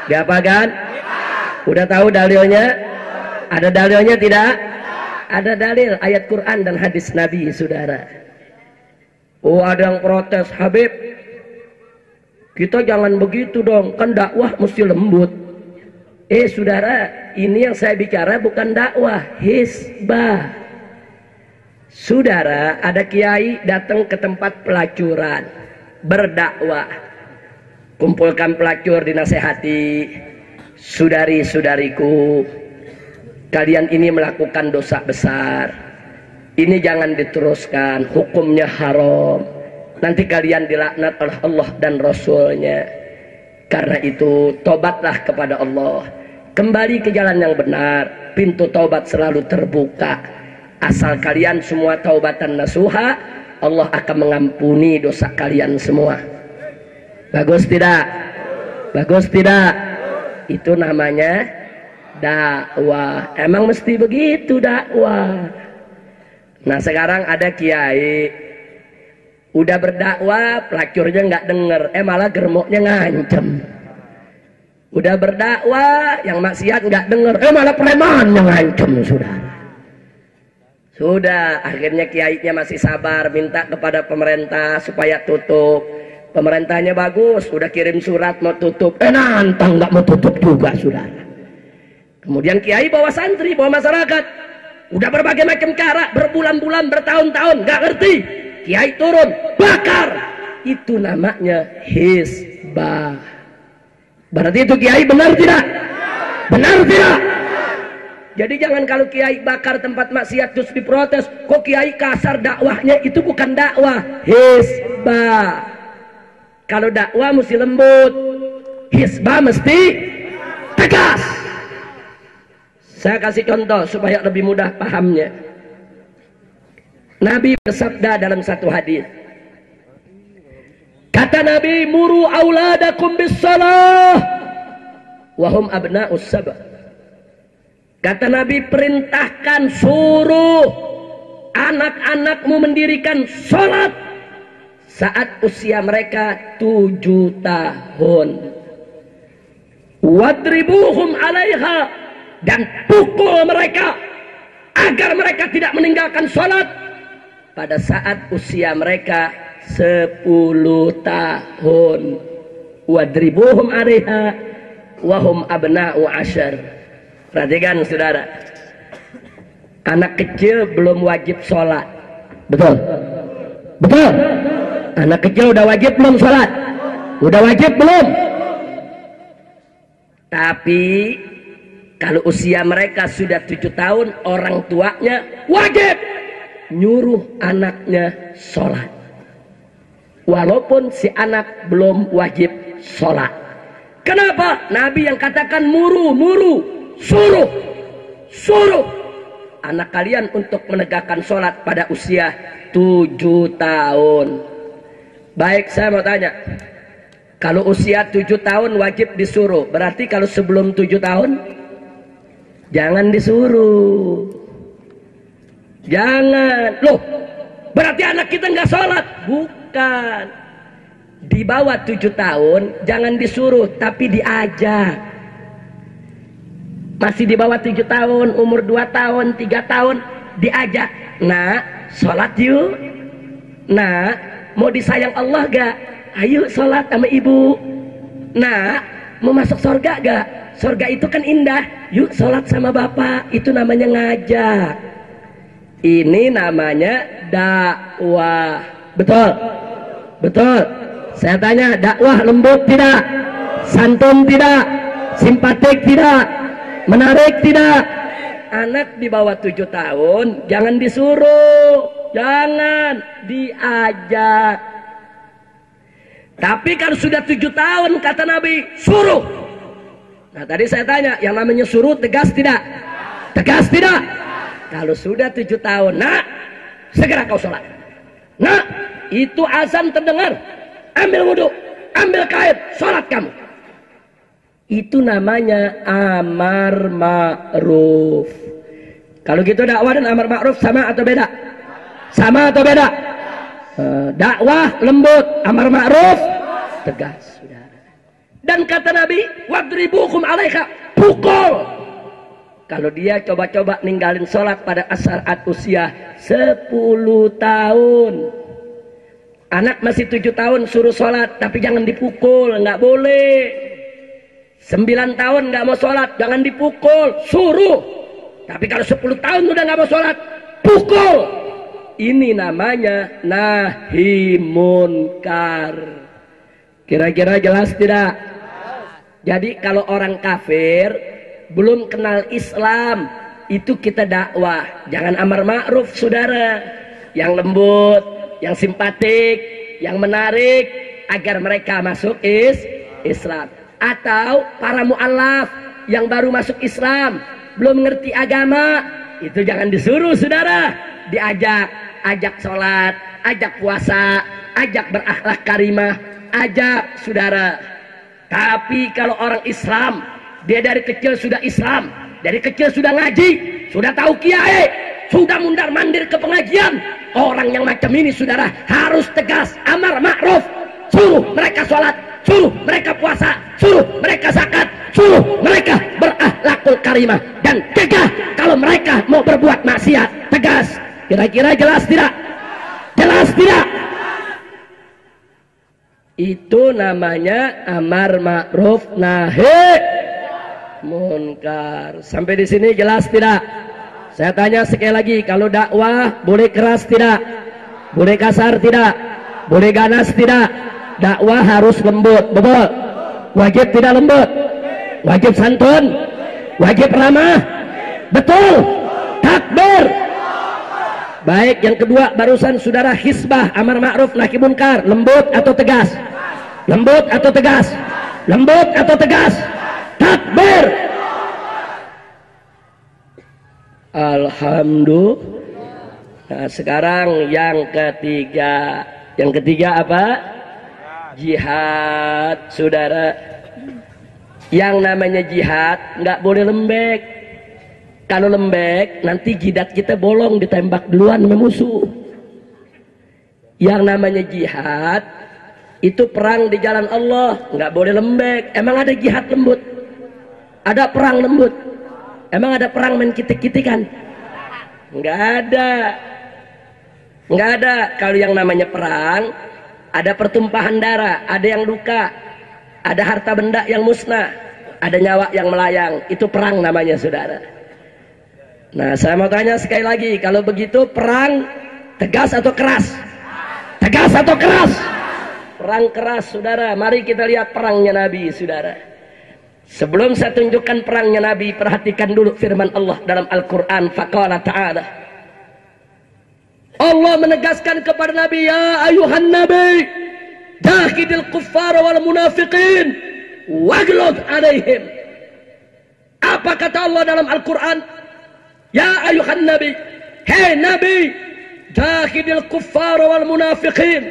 Diapakan? Udah tahu dalilnya? Ada dalilnya tidak? Ada dalil ayat Quran dan hadis Nabi, saudara. Oh, ada yang protes, Habib, kita jangan begitu dong, kan dakwah mesti lembut. Saudara, ini yang saya bicara bukan dakwah, hisbah. Saudara, ada kiai datang ke tempat pelacuran, berdakwah, kumpulkan pelacur, dinasehati. Saudari-saudariku, kalian ini melakukan dosa besar. Ini jangan diteruskan, hukumnya haram. Nanti kalian dilaknat oleh Allah dan Rasulnya. Karena itu, tobatlah kepada Allah. Kembali ke jalan yang benar. Pintu taubat selalu terbuka. Asal kalian semua taubatan nasuha, Allah akan mengampuni dosa kalian semua. Bagus tidak? Bagus tidak? Itu namanya dakwah. Emang mesti begitu dakwah. Nah sekarang ada kiai udah berdakwah, pelacurnya nggak denger, malah germoknya ngancem. Udah berdakwah, yang maksiat nggak denger, malah premannya ngancem, saudara. Sudah, akhirnya kiainya masih sabar, minta kepada pemerintah supaya tutup. Pemerintahnya bagus, udah kirim surat mau tutup, nantang nggak mau tutup juga, saudara. Kemudian kiai bawa santri, bawa masyarakat, udah berbagai macam cara, berbulan-bulan, bertahun-tahun, nggak ngerti. Kiai turun, bakar. Itu namanya hizbah. Berarti itu kiai benar tidak? Benar tidak? Jadi jangan kalau kiai bakar tempat maksiat terus diprotes, kok kiai kasar dakwahnya, itu bukan dakwah, hizbah. Kalau dakwah mesti lembut, hizbah mesti tegas. Saya kasih contoh supaya lebih mudah pahamnya. Nabi bersabda dalam satu hadis. Kata Nabi, muru auladakum bis-shalah wa hum abna'us sab'. Kata Nabi, perintahkan, suruh anak-anakmu mendirikan sholat saat usia mereka 7 tahun. Wadribuhum 'alaiha, dan pukul mereka agar mereka tidak meninggalkan sholat pada saat usia mereka 10 tahun. Wadribuhum 'alaiha wahum abna'u 'ashar. Perhatikan saudara, anak kecil belum wajib sholat, betul? Betul? Anak kecil udah wajib belum sholat? Udah wajib belum? Tapi kalau usia mereka sudah 7 tahun, orang tuanya wajib nyuruh anaknya sholat, walaupun si anak belum wajib sholat. Kenapa? Nabi yang katakan muru, suruh anak kalian untuk menegakkan sholat pada usia 7 tahun. Baik, saya mau tanya, kalau usia 7 tahun wajib disuruh, berarti kalau sebelum 7 tahun jangan disuruh. Jangan. Loh, berarti anak kita nggak sholat? Bukan. Di bawah 7 tahun jangan disuruh, tapi diajak. Masih di bawah 7 tahun, umur 2 tahun, 3 tahun, diajak. Nak, sholat yuk. Nak, mau disayang Allah gak? Ayo sholat sama ibu. Nak, mau masuk surga gak? Surga itu kan indah. Yuk sholat sama bapak. Itu namanya ngajak. Ini namanya dakwah. Betul? Betul? Saya tanya, dakwah lembut tidak? Santun tidak? Simpatik tidak? Menarik tidak? Anak di bawah 7 tahun jangan disuruh, jangan diajak. Tapi kalau sudah 7 tahun kata Nabi, suruh. Nah tadi saya tanya, yang namanya suruh tegas tidak? Tegas tidak? Kalau sudah 7 tahun, nak, segera kau sholat. Nak, itu azan terdengar, ambil wudhu, ambil kain, sholat kamu. Itu namanya amar ma'ruf. Kalau gitu dakwah dan amar ma'ruf sama atau beda? Sama atau beda? Dakwah lembut, amar ma'ruf tegas, saudara. Dan kata Nabi, wadribukum 'alaiha, pukul. Kalau dia coba-coba ninggalin sholat pada saat usia 10 tahun. Anak masih 7 tahun suruh sholat, tapi jangan dipukul, nggak boleh. 9 tahun nggak mau sholat, jangan dipukul, suruh. Tapi kalau 10 tahun udah nggak mau sholat, pukul. Ini namanya nahi munkar. Kira-kira jelas tidak? Jadi kalau orang kafir belum kenal Islam, itu kita dakwah. Jangan amar ma'ruf, saudara. Yang lembut, yang simpatik, yang menarik, agar mereka masuk Islam. Atau para mu'alaf yang baru masuk Islam, belum mengerti agama, itu jangan disuruh, saudara. Diajak, ajak sholat, ajak puasa, ajak berakhlak karimah, ajak, saudara. Tapi kalau orang Islam, dia dari kecil sudah Islam, dari kecil sudah ngaji, sudah tahu kiai, sudah mundar-mandir ke pengajian, orang yang macam ini, saudara, harus tegas, amar ma'ruf, suruh mereka sholat, suruh mereka puasa, suruh mereka zakat, suruh mereka berakhlakul karimah, dan cegah kalau mereka mau berbuat maksiat, tegas. Kira-kira jelas tidak? Jelas tidak? Itu namanya amar ma'ruf nahi munkar. Sampai di sini jelas tidak? Saya tanya sekali lagi, kalau dakwah boleh keras tidak? Boleh kasar tidak? Boleh ganas tidak? Dakwah harus lembut, betul? Wajib tidak lembut? Wajib santun? Wajib ramah? Betul? Takbir. Baik, yang kedua, barusan saudara hisbah, amar ma'ruf nahi munkar, lembut atau tegas? Lembut atau tegas? Lembut atau tegas? Takbir. Alhamdulillah. Nah, sekarang yang ketiga. Yang ketiga apa? Jihad, saudara. Yang namanya jihad nggak boleh lembek. Kalau lembek, nanti jidat kita bolong, ditembak duluan sama musuh. Yang namanya jihad, itu perang di jalan Allah, nggak boleh lembek. Emang ada jihad lembut? Ada perang lembut? Emang ada perang main kitik-kitikan? Nggak ada. Nggak ada. Kalau yang namanya perang, ada pertumpahan darah, ada yang luka, ada harta benda yang musnah, ada nyawa yang melayang. Itu perang namanya, saudara. Nah, saya mau tanya sekali lagi, kalau begitu perang tegas atau keras? Tegas atau keras? Perang keras, saudara. Mari kita lihat perangnya Nabi, saudara. Sebelum saya tunjukkan perangnya Nabi, perhatikan dulu firman Allah dalam Al-Quran. Faqala ta'ala, Allah menegaskan kepada Nabi, ya ayuhan Nabi, jahidil kuffar wal munafiqin waglud alaihim. Apa kata Allah dalam Al-Quran? Ya ayuhan Nabi, hei Nabi, jahidil kuffar wal munafiqin,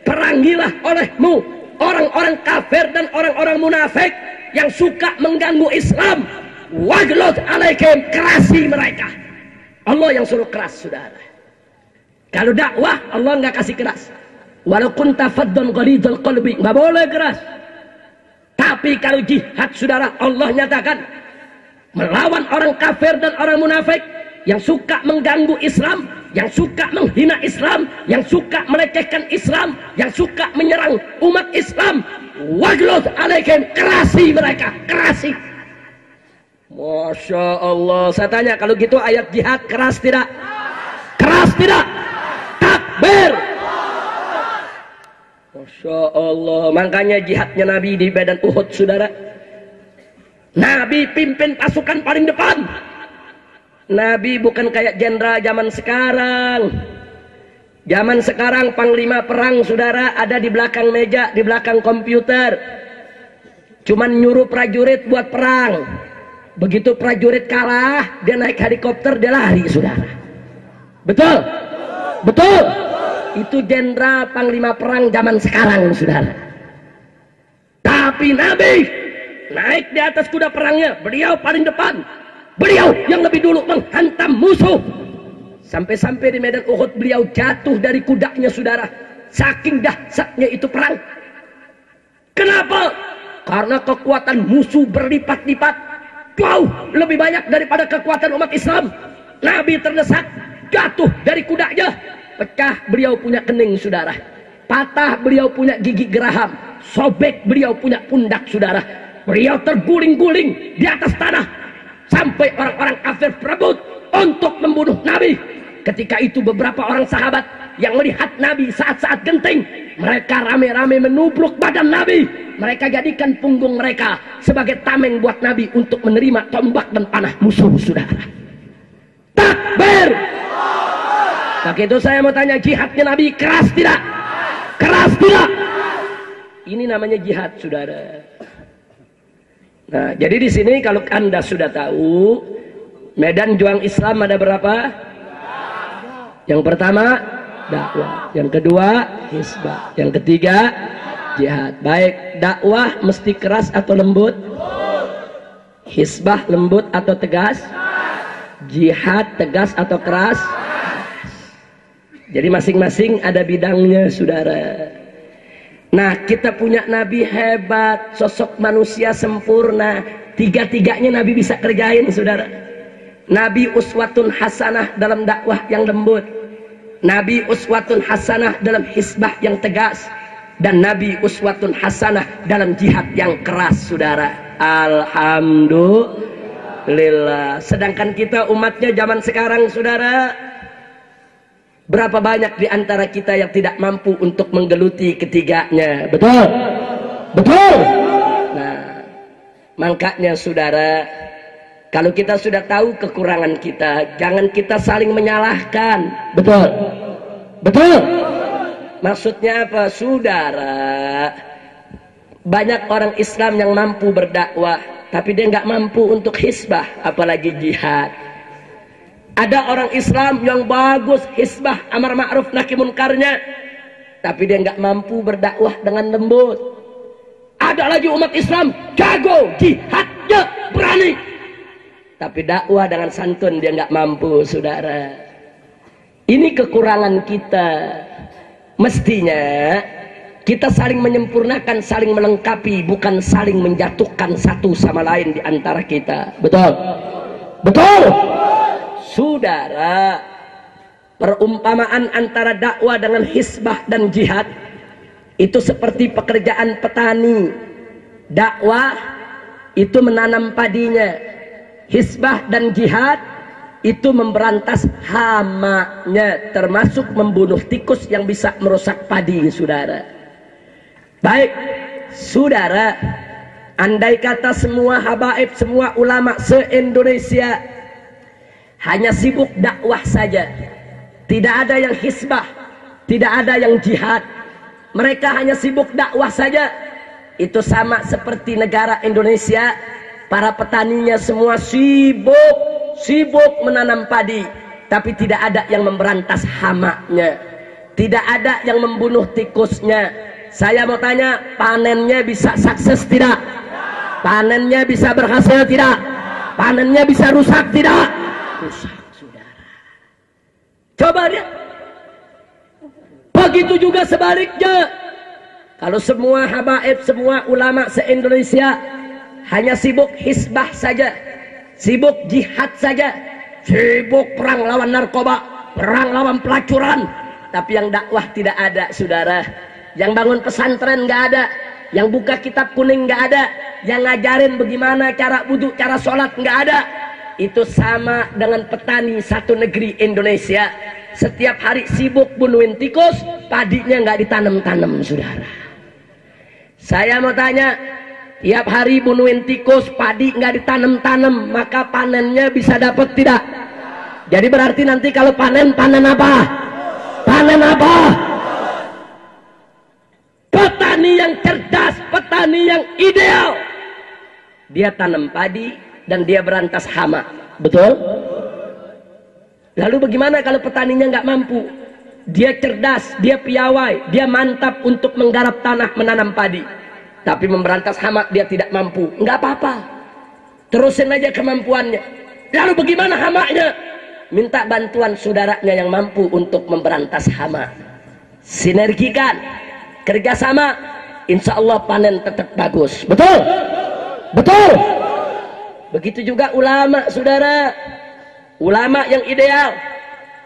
perangilah olehmu orang-orang kafir dan orang-orang munafik yang suka mengganggu Islam. Waglud alaikum, kerasi mereka. Allah yang suruh keras, saudara. Kalau dakwah, Allah nggak kasih keras. Walau kunta faddan ghalidhal qalbi, nggak boleh keras. Tapi kalau jihad, saudara, Allah nyatakan melawan orang kafir dan orang munafik yang suka mengganggu Islam, yang suka menghina Islam, yang suka melecehkan Islam, yang suka menyerang umat Islam. Waglud alaikum, kerasi mereka, kerasi. Masya Allah. Saya tanya, kalau gitu ayat jihad keras tidak? Keras tidak? Takbir. Masya Allah. Makanya jihadnya Nabi di medan Uhud, saudara. Nabi pimpin pasukan paling depan. Nabi bukan kayak jenderal zaman sekarang. Zaman sekarang panglima perang, saudara, ada di belakang meja, di belakang komputer. Cuman nyuruh prajurit buat perang. Begitu prajurit kalah, dia naik helikopter, dia lari, saudara. Betul? Betul? Itu jenderal panglima perang zaman sekarang, saudara. Tapi Nabi naik di atas kuda perangnya, beliau paling depan, beliau yang lebih dulu menghantam musuh. Sampai-sampai di medan Uhud beliau jatuh dari kudanya, saudara. Saking dahsyatnya itu perang. Kenapa? Karena kekuatan musuh berlipat-lipat, jauh lebih banyak daripada kekuatan umat Islam. Nabi terdesak, jatuh dari kudanya, pecah beliau punya kening, saudara. Patah beliau punya gigi geraham, sobek beliau punya pundak, saudara. Beliau terguling-guling di atas tanah sampai orang-orang kafir berebut untuk membunuh Nabi. Ketika itu beberapa orang sahabat yang melihat Nabi saat-saat genting Mereka rame-rame menubruk badan Nabi. Mereka jadikan punggung mereka sebagai tameng buat Nabi untuk menerima tombak dan panah musuh, saudara. Takbir. Maka itu saya mau tanya, jihadnya Nabi keras tidak? Keras tidak? Ini namanya jihad, saudara. Nah, jadi di sini kalau Anda sudah tahu, medan juang Islam ada berapa? Yang pertama, dakwah. Yang kedua, hisbah. Yang ketiga, jihad. Baik, dakwah mesti keras atau lembut? Hisbah lembut atau tegas? Jihad tegas atau keras? Jadi masing-masing ada bidangnya, saudara. Nah, kita punya Nabi hebat, sosok manusia sempurna. Tiga-tiganya Nabi bisa kerjain, saudara. Nabi uswatun hasanah dalam dakwah yang lembut. Nabi uswatun hasanah dalam hisbah yang tegas. Dan Nabi uswatun hasanah dalam jihad yang keras, saudara. Alhamdulillah. Sedangkan kita umatnya zaman sekarang, saudara, berapa banyak di antara kita yang tidak mampu untuk menggeluti ketiganya? Betul? Betul? Nah, makanya saudara, kalau kita sudah tahu kekurangan kita, jangan kita saling menyalahkan. Betul? Betul? Maksudnya apa, saudara? Banyak orang Islam yang mampu berdakwah, tapi dia nggak mampu untuk hisbah, apalagi jihad. Ada orang Islam yang bagus hisbah amar ma'ruf nahi munkarnya, tapi dia nggak mampu berdakwah dengan lembut. Ada lagi umat Islam jago jihadnya, berani, tapi dakwah dengan santun dia nggak mampu, saudara. Ini kekurangan kita. Mestinya kita saling menyempurnakan, saling melengkapi, bukan saling menjatuhkan satu sama lain di antara kita. Betul? Betul? Saudara, perumpamaan antara dakwah dengan hisbah dan jihad itu seperti pekerjaan petani. Dakwah itu menanam padinya, hisbah dan jihad itu memberantas hamanya, termasuk membunuh tikus yang bisa merusak padi, saudara. Baik, saudara, andai kata semua habaib, semua ulama se-Indonesia hanya sibuk dakwah saja, tidak ada yang hisbah, tidak ada yang jihad, mereka hanya sibuk dakwah saja, itu sama seperti negara Indonesia, para petaninya semua sibuk menanam padi, tapi tidak ada yang memberantas hamanya, tidak ada yang membunuh tikusnya. Saya mau tanya, panennya bisa sukses tidak? Panennya bisa berhasil tidak? Panennya bisa rusak tidak? Rusak, saudara. Coba lihat. Begitu juga sebaliknya. Kalau semua habaib, semua ulama se-Indonesia hanya sibuk hisbah saja, sibuk jihad saja, sibuk perang lawan narkoba, perang lawan pelacuran, tapi yang dakwah tidak ada, saudara. Yang bangun pesantren nggak ada, yang buka kitab kuning nggak ada, yang ngajarin bagaimana cara wudhu, cara sholat nggak ada. Itu sama dengan petani satu negeri Indonesia, setiap hari sibuk bunuhin tikus, padinya nggak ditanam-tanam, saudara. Saya mau tanya, tiap hari bunuhin tikus, padi nggak ditanam-tanam, maka panennya bisa dapat tidak? Jadi berarti nanti kalau panen apa? Panen apa? Petani yang cerdas, petani yang ideal, dia tanam padi dan dia berantas hama. Betul? Lalu bagaimana kalau petaninya nggak mampu? Dia cerdas, dia piawai, dia mantap untuk menggarap tanah, menanam padi, tapi memberantas hama dia tidak mampu. Nggak apa-apa, terusin aja kemampuannya. Lalu bagaimana hamanya? Minta bantuan saudaranya yang mampu untuk memberantas hama. Sinergikan, kerjasama, insya Allah panen tetap bagus. Betul? Betul? Begitu juga ulama, saudara. Ulama yang ideal,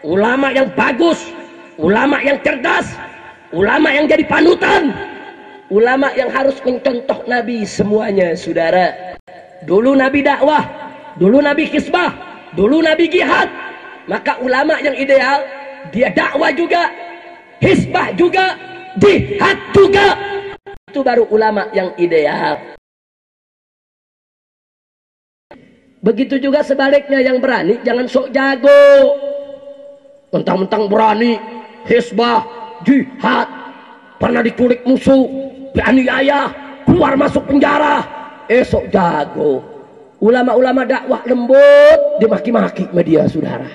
ulama yang bagus, ulama yang cerdas, ulama yang jadi panutan, ulama yang harus mencontoh Nabi semuanya, saudara. Dulu Nabi dakwah, dulu Nabi hisbah, dulu Nabi jihad. Maka ulama yang ideal, dia dakwah juga, hisbah juga, jihad juga. Itu baru ulama yang ideal. Begitu juga sebaliknya, yang berani jangan sok jago. Mentang-mentang berani, hisbah, jihad, pernah dikulik musuh, dianiaya, keluar masuk penjara, sok jago. Ulama-ulama dakwah lembut dimaki-maki media, saudara.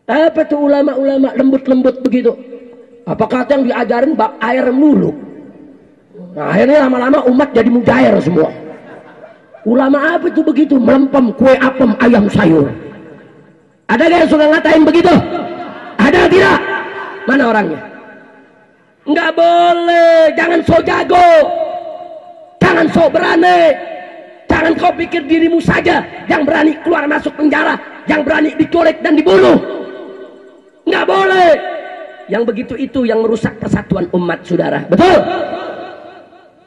Apa tuh ulama-ulama lembut-lembut begitu? Apakah yang diajarin bab air mulu? Nah, akhirnya lama-lama umat jadi mujair semua. Ulama apa itu begitu? Melempem kue apem ayam sayur. Ada gak yang suka ngatain begitu? Ada tidak? Mana orangnya? Nggak boleh. Jangan so jago, jangan so berani. Jangan kau pikir dirimu saja yang berani keluar masuk penjara, yang berani dicolek dan dibunuh. Nggak boleh. Yang begitu itu yang merusak persatuan umat, saudara. Betul?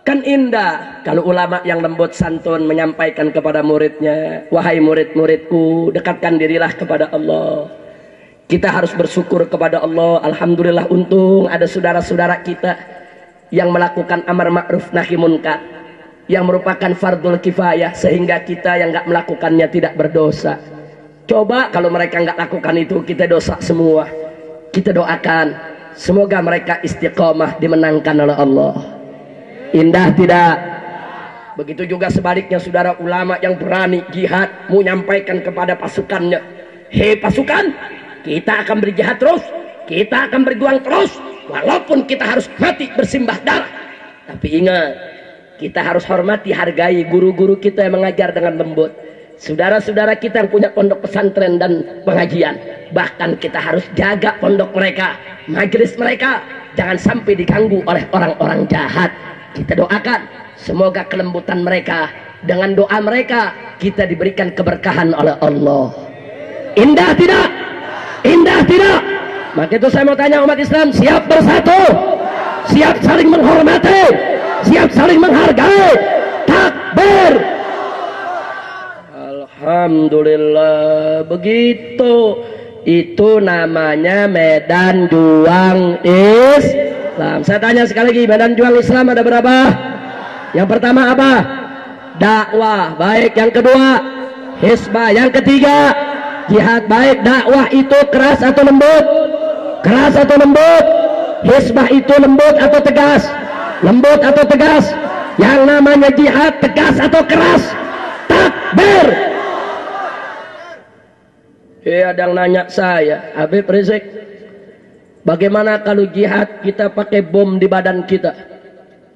Kan indah kalau ulama yang lembut santun menyampaikan kepada muridnya, wahai murid-muridku, dekatkan dirilah kepada Allah. Kita harus bersyukur kepada Allah. Alhamdulillah, untung ada saudara-saudara kita yang melakukan amar ma'ruf nahi munkar, yang merupakan fardul kifayah, sehingga kita yang nggak melakukannya tidak berdosa. Coba kalau mereka nggak lakukan itu, kita dosa semua. Kita doakan semoga mereka istiqomah, dimenangkan oleh Allah. Indah tidak? Begitu juga sebaliknya, saudara, ulama yang berani jihad menyampaikan kepada pasukannya, hei pasukan, kita akan berjihad terus, kita akan berjuang terus, walaupun kita harus mati bersimbah darah. Tapi ingat, kita harus hormati, hargai guru-guru kita yang mengajar dengan lembut, saudara-saudara kita yang punya pondok pesantren dan pengajian. Bahkan kita harus jaga pondok mereka, majelis mereka, jangan sampai diganggu oleh orang-orang jahat. Kita doakan semoga kelembutan mereka, dengan doa mereka kita diberikan keberkahan oleh Allah. Indah tidak? Indah tidak? Maka itu saya mau tanya umat Islam, siap bersatu, siap saling menghormati, siap saling menghargai. Takbir. Alhamdulillah. Begitu. Itu namanya medan juang Islam. Saya tanya sekali lagi, medan juang Islam ada berapa? Yang pertama apa? Dakwah. Baik. Yang kedua hisbah. Yang ketiga jihad. Baik. Dakwah itu keras atau lembut? Keras atau lembut? Hisbah itu lembut atau tegas? Lembut atau tegas? Yang namanya jihad tegas atau keras? Takbir. Ada yang nanya saya, Habib Rizik, bagaimana kalau jihad kita pakai bom di badan kita,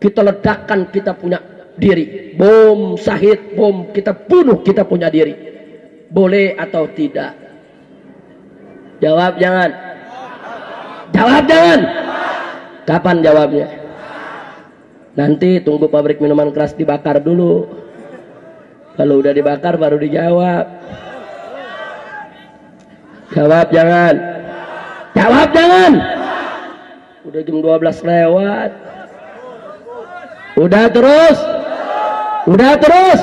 kita ledakkan kita punya diri, bom syahid, bom kita bunuh kita punya diri, boleh atau tidak? Jawab jangan. Jawab jangan. Kapan jawabnya? Nanti tunggu pabrik minuman keras dibakar dulu. Kalau udah dibakar baru dijawab. Jawab jangan. Jawab jangan. Udah jam 12 lewat. Udah terus. Udah terus.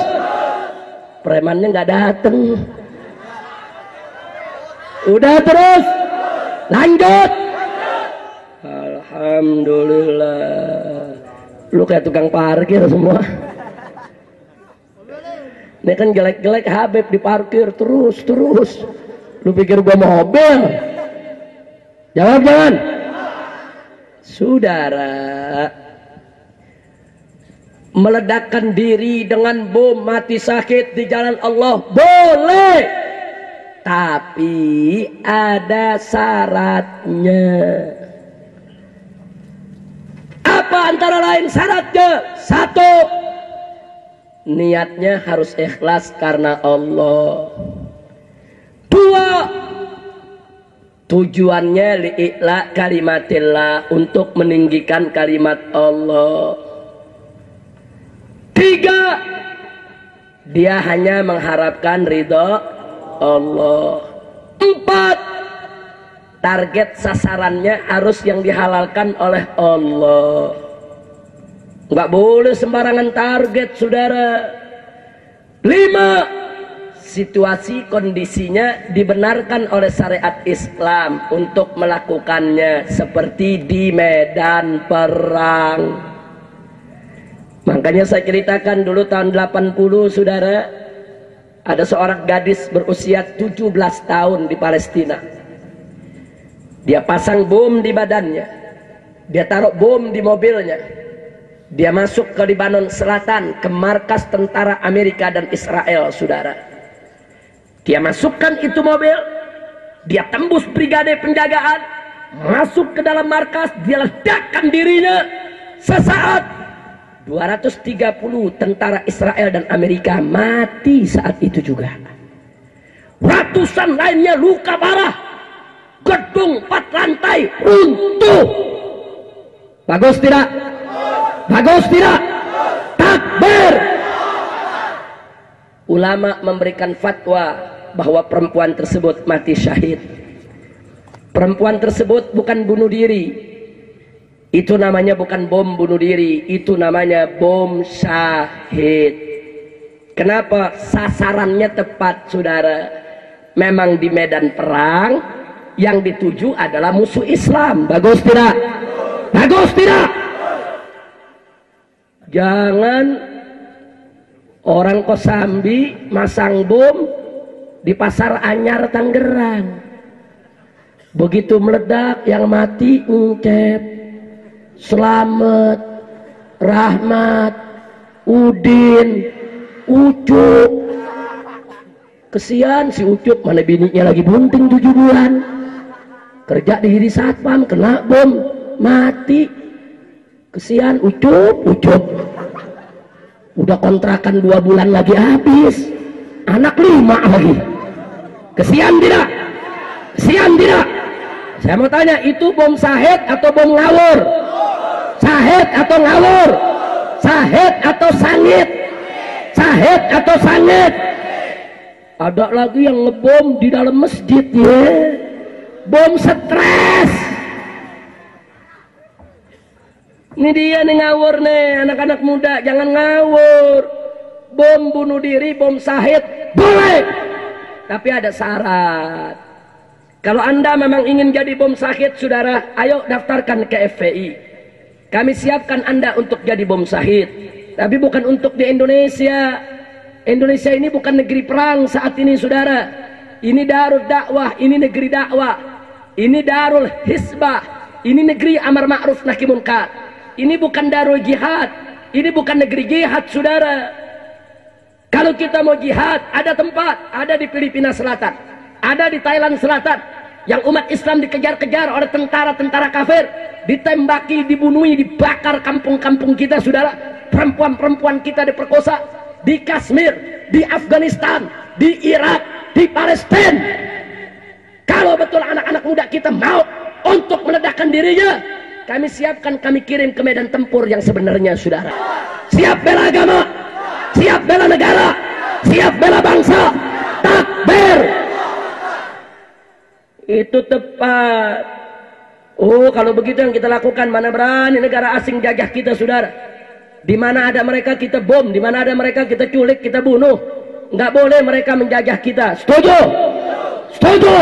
Premannya nggak dateng. Udah terus. Lanjut. Alhamdulillah. Lu kayak tukang parkir semua. Ini kan jelek-jelek Habib diparkir terus. Lu pikir gua mobil? Jawab jangan. Saudara, meledakkan diri dengan bom mati sakit di jalan Allah boleh, tapi ada syaratnya. Apa antara lain syaratnya? Satu, niatnya harus ikhlas karena Allah. Dua, tujuannya li'ikla kalimatillah, untuk meninggikan kalimat Allah. Tiga, dia hanya mengharapkan ridho Allah. Empat, target sasarannya harus yang dihalalkan oleh Allah. Nggak boleh sembarangan target, saudara. Lima, situasi kondisinya dibenarkan oleh syariat Islam untuk melakukannya, seperti di medan perang. Makanya saya ceritakan dulu tahun 80, saudara, ada seorang gadis berusia 17 tahun di Palestina. Dia pasang bom di badannya, dia taruh bom di mobilnya, dia masuk ke Lebanon Selatan, ke markas tentara Amerika dan Israel, saudara. Dia masukkan itu mobil, dia tembus brigade penjagaan, masuk ke dalam markas, dia ledakkan dirinya. Sesaat 230 tentara Israel dan Amerika mati saat itu juga. Ratusan lainnya luka parah. Gedung 4 lantai runtuh. Bagus tidak? Bagus tidak? Takbir. Ulama memberikan fatwa bahwa perempuan tersebut mati syahid. Perempuan tersebut bukan bunuh diri. Itu namanya bukan bom bunuh diri, itu namanya bom syahid. Kenapa? Sasarannya tepat, saudara. Memang di medan perang yang dituju adalah musuh Islam. Bagus tidak? Bagus tidak? Jangan orang Kosambi masang bom di Pasar Anyar Tangerang. Begitu meledak, yang mati Ngcep, Slamet, Rahmat, Udin, Ucup. Kesian si Ucup, mana bininya lagi bunting 7 bulan. Kerja di satpam, kena bom, mati. Kesian Ucup. Udah kontrakan 2 bulan lagi habis, anak 5 lagi. Kesian tidak? Kesian tidak? Saya mau tanya, itu bom syahid atau bom ngawur? Syahid atau ngawur? Syahid atau sangit? Syahid atau sangit? Ada lagi yang ngebom di dalam masjid, ya. Bom stres. Ini dia nih ngawur nih, anak-anak muda, jangan ngawur. Bom bunuh diri, bom syahid boleh, tapi ada syarat. Kalau Anda memang ingin jadi bom syahid, saudara, ayo daftarkan ke FPI. Kami siapkan Anda untuk jadi bom syahid, tapi bukan untuk di Indonesia. Indonesia ini bukan negeri perang saat ini, saudara. Ini darul dakwah, ini negeri dakwah, ini darul hisbah, ini negeri amar ma'ruf nahi munkar. Ini bukan darul jihad, ini bukan negeri jihad, saudara. Kalau kita mau jihad, ada tempat, ada di Filipina Selatan, ada di Thailand Selatan, yang umat Islam dikejar-kejar oleh tentara-tentara kafir, ditembaki, dibunuhi, dibakar kampung-kampung kita, saudara. Perempuan-perempuan kita diperkosa di Kashmir, di Afghanistan, di Irak, di Palestina. Kalau betul anak-anak muda kita mau untuk meledakkan dirinya, kami siapkan, kami kirim ke medan tempur yang sebenarnya, saudara. Siap bela agama, siap bela negara, siap bela bangsa. Takbir. Itu tepat. Oh, kalau begitu yang kita lakukan, mana berani negara asing jajah kita, saudara. Di mana ada mereka kita bom, di mana ada mereka kita culik, kita bunuh. Nggak boleh mereka menjajah kita. Setuju? Setuju?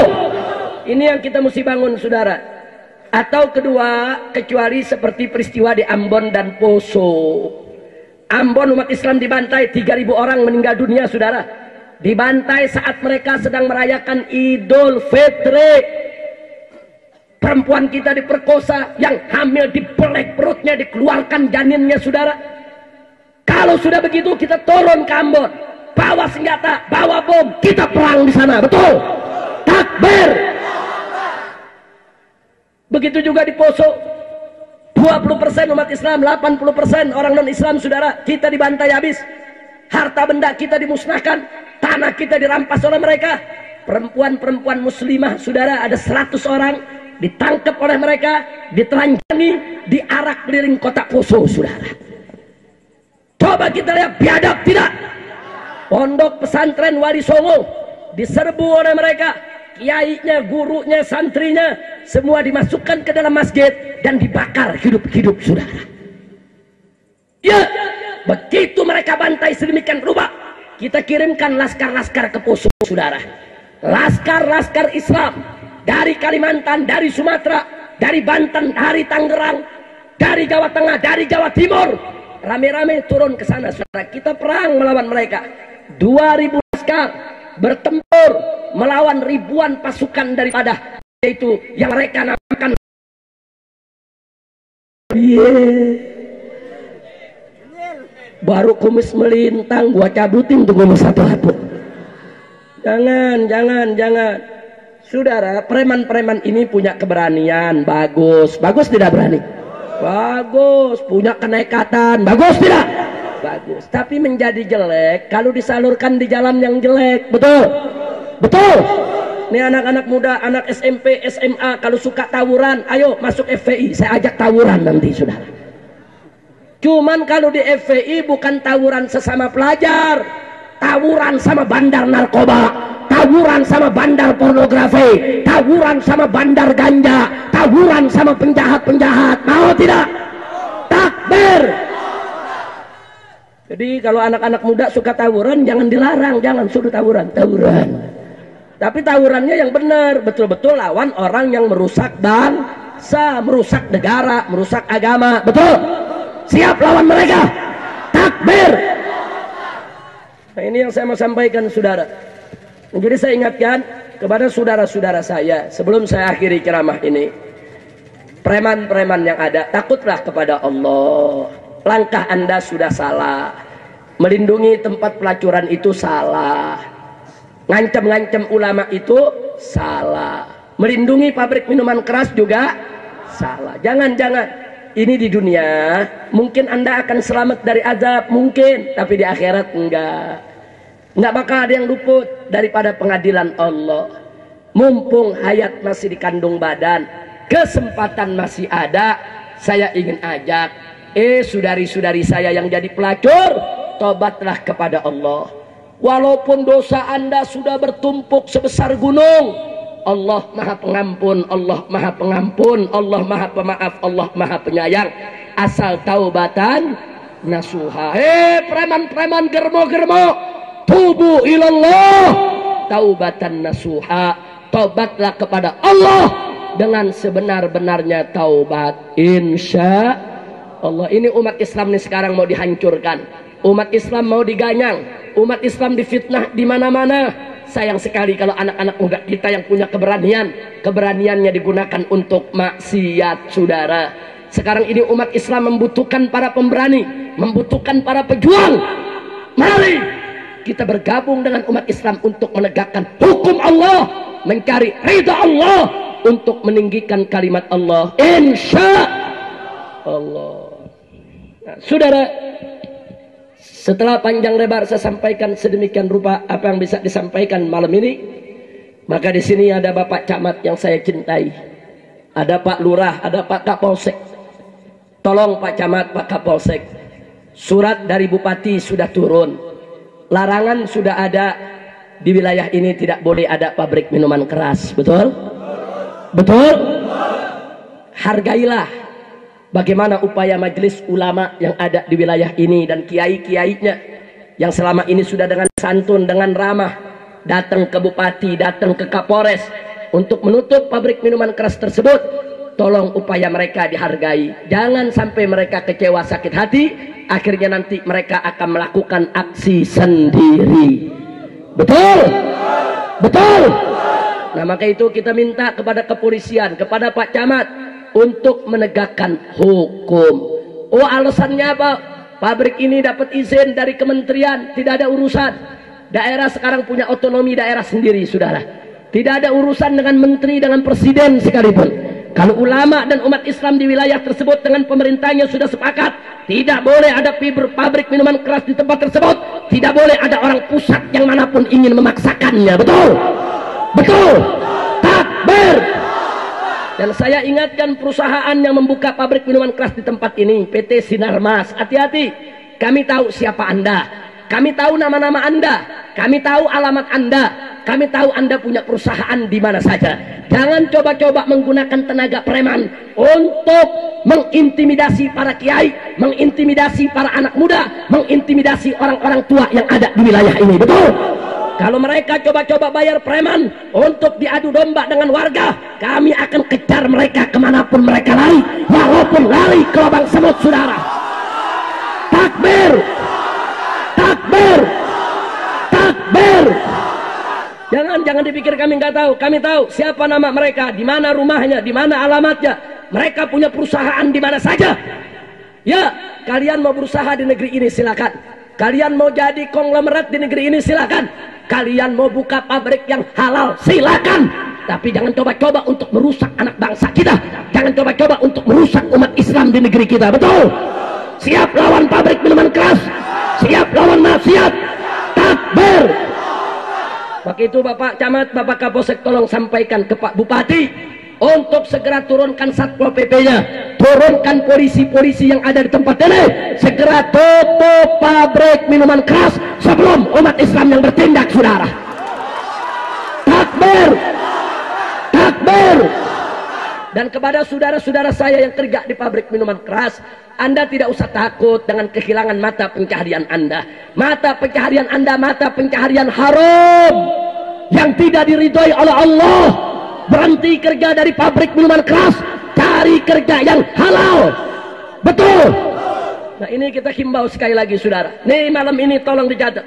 Ini yang kita mesti bangun, saudara. Atau kedua, kecuali seperti peristiwa di Ambon dan Poso. Ambon umat Islam dibantai, 3.000 orang meninggal dunia, saudara. Dibantai saat mereka sedang merayakan Idul Fitri. Perempuan kita diperkosa, yang hamil dipelek perutnya, dikeluarkan janinnya, saudara. Kalau sudah begitu, kita turun ke Ambon, bawa senjata, bawa bom, kita perang di sana, betul? Takbir. Begitu juga di Poso, 20% umat Islam, 80% orang non-Islam, saudara. Kita dibantai habis, harta benda kita dimusnahkan, tanah kita dirampas oleh mereka. Perempuan-perempuan muslimah, saudara, ada 100 orang ditangkap oleh mereka, ditelanjangi, diarak keliling kota Poso, saudara. Coba kita lihat, biadab tidak? Pondok pesantren Wali Songo diserbu oleh mereka, kiainya, gurunya, santrinya, semua dimasukkan ke dalam masjid dan dibakar hidup-hidup, saudara. Ya, begitu mereka bantai sedemikian rupa, kita kirimkan laskar-laskar ke poso, saudara. Laskar-laskar Islam dari Kalimantan, dari Sumatera, dari Banten, dari Tangerang, dari Jawa Tengah, dari Jawa Timur, rame-rame turun ke sana, saudara. Kita perang melawan mereka. 2000 laskar bertempur melawan ribuan pasukan daripada itu yang mereka namakan baru kumis melintang, gua cabutin tuh kumis satu-satu. Jangan. Saudara, preman-preman ini punya keberanian, bagus tidak berani? Bagus, punya kenekatan, bagus tidak? Bagus. Tapi menjadi jelek kalau disalurkan di jalan yang jelek, betul? Nih anak-anak muda, anak SMP, SMA, kalau suka tawuran, ayo masuk FPI, saya ajak tawuran nanti, saudara. Cuman kalau di FPI bukan tawuran sesama pelajar, tawuran sama bandar narkoba, tawuran sama bandar pornografi, tawuran sama bandar ganja, tawuran sama penjahat-penjahat. Mau tidak? Takbir. Jadi kalau anak-anak muda suka tawuran, jangan dilarang, jangan suruh tawuran. Tapi tawurannya yang benar, betul-betul lawan orang yang merusak bangsa, merusak negara, merusak agama. Betul? Siap lawan mereka? Takbir. Nah, ini yang saya mau sampaikan, saudara. Jadi saya ingatkan kepada saudara-saudara saya, sebelum saya akhiri ceramah ini, preman-preman yang ada, takutlah kepada Allah. Langkah Anda sudah salah. Melindungi tempat pelacuran itu salah. Ngancam-ngancam ulama itu salah. Melindungi pabrik minuman keras juga salah. Jangan. Ini di dunia mungkin Anda akan selamat dari azab, mungkin, tapi di akhirat enggak bakal ada yang luput daripada pengadilan Allah. Mumpung hayat masih di kandung badan, kesempatan masih ada, saya ingin ajak saudari-saudari saya yang jadi pelacur, tobatlah kepada Allah. Walaupun dosa Anda sudah bertumpuk sebesar gunung, Allah Maha Pengampun, Allah Maha Pengampun, Allah Maha Pemaaf, Allah Maha Penyayang. Asal taubatan nasuha. Preman-preman germo-germo, tubu ilallah taubatan nasuha. Taubatlah kepada Allah dengan sebenar-benarnya taubat, insya Allah. Ini umat Islam nih sekarang mau dihancurkan, umat Islam mau diganyang, umat Islam difitnah di mana-mana. Sayang sekali kalau anak-anak muda kita yang punya keberaniannya digunakan untuk maksiat, saudara. Sekarang ini umat Islam membutuhkan para pemberani, membutuhkan para pejuang. Mari kita bergabung dengan umat Islam untuk menegakkan hukum Allah, mencari ridha Allah, untuk meninggikan kalimat Allah, insya Allah. Nah, saudara, setelah panjang lebar saya sampaikan sedemikian rupa apa yang bisa disampaikan malam ini, maka di sini ada Bapak Camat yang saya cintai, ada Pak Lurah, ada Pak Kapolsek. Tolong Pak Camat, Pak Kapolsek, surat dari Bupati sudah turun, larangan sudah ada, di wilayah ini tidak boleh ada pabrik minuman keras. Betul? Hargailah bagaimana upaya majelis ulama yang ada di wilayah ini dan kiai-kiainya yang selama ini sudah dengan santun, dengan ramah datang ke bupati, datang ke Kapolres untuk menutup pabrik minuman keras tersebut. Tolong upaya mereka dihargai, jangan sampai mereka kecewa, sakit hati, akhirnya nanti mereka akan melakukan aksi sendiri. Betul? Nah, maka itu kita minta kepada kepolisian, kepada Pak Camat untuk menegakkan hukum. Oh, alasannya apa? Pabrik ini dapat izin dari kementerian, tidak ada urusan. Daerah sekarang punya otonomi daerah sendiri, saudara. Tidak ada urusan dengan menteri, dengan presiden sekalipun. Kalau ulama dan umat Islam di wilayah tersebut dengan pemerintahnya sudah sepakat, tidak boleh ada pabrik minuman keras di tempat tersebut, tidak boleh ada orang pusat yang manapun ingin memaksakannya. Betul? Takbir. Dan saya ingatkan perusahaan yang membuka pabrik minuman keras di tempat ini, PT Sinarmas, hati-hati. Kami tahu siapa Anda, kami tahu nama-nama Anda, kami tahu alamat Anda, kami tahu Anda punya perusahaan di mana saja. Jangan coba-coba menggunakan tenaga preman untuk mengintimidasi para kiai, mengintimidasi para anak muda, mengintimidasi orang-orang tua yang ada di wilayah ini. Betul? Kalau mereka coba-coba bayar preman untuk diadu domba dengan warga, kami akan kejar mereka kemanapun mereka lari, walaupun lari ke lubang semut, saudara. Takbir, takbir, takbir. Jangan dipikir kami nggak tahu. Kami tahu siapa nama mereka, di mana rumahnya, di mana alamatnya. Mereka punya perusahaan di mana saja. Ya, kalian mau berusaha di negeri ini silakan. Kalian mau jadi konglomerat di negeri ini silakan. Kalian mau buka pabrik yang halal silakan. Tapi jangan coba-coba untuk merusak anak bangsa kita. Jangan coba-coba untuk merusak umat Islam di negeri kita. Betul? Siap lawan pabrik minuman keras, siap lawan maksiat. Takbir. Maka itu Bapak Camat, Bapak Kapolsek, tolong sampaikan ke Pak Bupati untuk segera turunkan Satpol PP-nya, turunkan polisi-polisi yang ada di tempat ini, segera tutup pabrik minuman keras sebelum umat Islam yang bertindak, saudara. Takbir, takbir. Dan kepada saudara-saudara saya yang kerja di pabrik minuman keras, Anda tidak usah takut dengan kehilangan mata pencaharian Anda. Mata pencaharian Anda, mata pencaharian haram yang tidak diridhoi oleh Allah. Berhenti kerja dari pabrik minuman keras, cari kerja yang halal. Betul? Nah, ini kita himbau sekali lagi, saudara. Nih, malam ini tolong dicatat.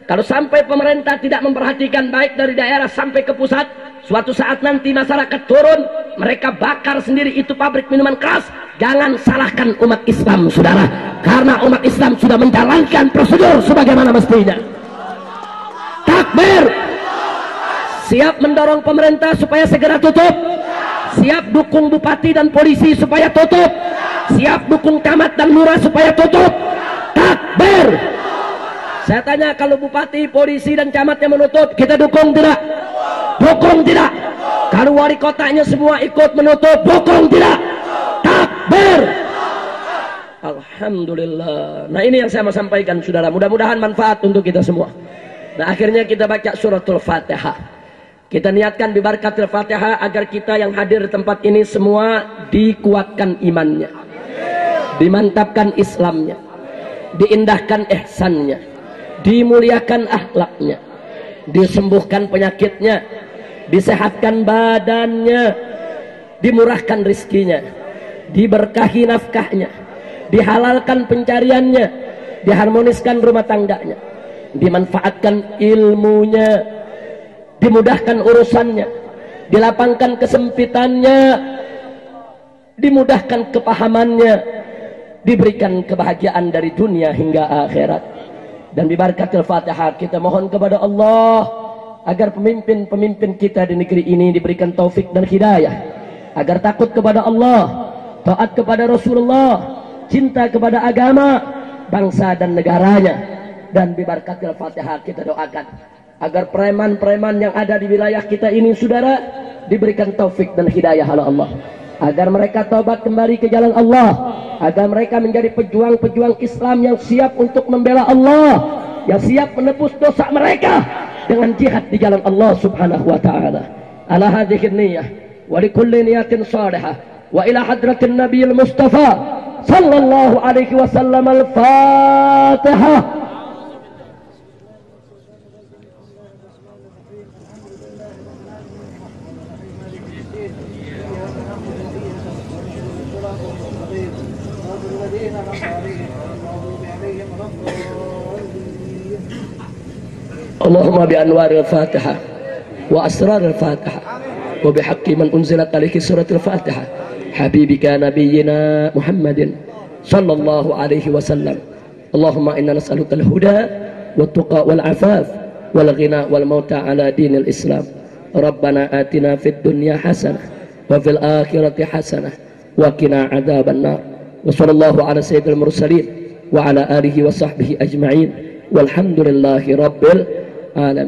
Kalau sampai pemerintah tidak memperhatikan baik dari daerah sampai ke pusat, suatu saat nanti masyarakat turun, mereka bakar sendiri itu pabrik minuman keras. Jangan salahkan umat Islam, saudara, karena umat Islam sudah menjalankan prosedur sebagaimana mestinya. Takbir. Siap mendorong pemerintah supaya segera tutup. Siap dukung bupati dan polisi supaya tutup. Siap dukung camat dan lurah supaya tutup. Takbir. Saya tanya, kalau bupati, polisi dan camatnya menutup, kita dukung tidak? Dukung tidak? Kalau wali kotanya semua ikut menutup, dukung tidak? Takbir. Alhamdulillah. Nah, ini yang saya mau sampaikan, saudara. Mudah-mudahan manfaat untuk kita semua. Nah, akhirnya kita baca suratul Fatihah. Kita niatkan bi barakatil Fatihah agar kita yang hadir di tempat ini semua dikuatkan imannya, dimantapkan Islamnya, diindahkan ihsannya, dimuliakan akhlaknya, disembuhkan penyakitnya, disehatkan badannya, dimurahkan rizkinya, diberkahi nafkahnya, dihalalkan pencariannya, diharmoniskan rumah tangganya, dimanfaatkan ilmunya, dimudahkan urusannya, dilapangkan kesempitannya, dimudahkan kepahamannya, diberikan kebahagiaan dari dunia hingga akhirat. Dan di barakatil Fatihah kita mohon kepada Allah agar pemimpin-pemimpin kita di negeri ini diberikan taufik dan hidayah, agar takut kepada Allah, taat kepada Rasulullah, cinta kepada agama, bangsa dan negaranya. Dan di barakatil Fatihah kita doakan agar preman-preman yang ada di wilayah kita ini, saudara, diberikan taufik dan hidayah oleh Allah, agar mereka taubat kembali ke jalan Allah, agar mereka menjadi pejuang-pejuang Islam yang siap untuk membela Allah, yang siap menebus dosa mereka dengan jihad di jalan Allah subhanahu wa ta'ala. Ala hadhihi niyah wa likulli niyatin salihah wa ila hadratin nabiyil mustafa sallallahu alaihi wasallam. Al-Fatihah. Allahumma bi anwaril Fatihah wa asraril Fatihah wa bihaqqi man unzilat alaihi suratul Fatihah habibika nabiyyina Muhammadin sallallahu alaihi wasallam. Allahumma inna nas'aluka al-huda wat tuqa wal afaf wal ghina wal mauta ala dinil Islam. Rabbana atina fid dunya hasanah wa fil akhirati hasanah wa qina adzaban nar. Wa sallallahu ala sayyidil mursalin wa ala alihi wa sahbihi ajma'in walhamdulillahi rabbil alamin.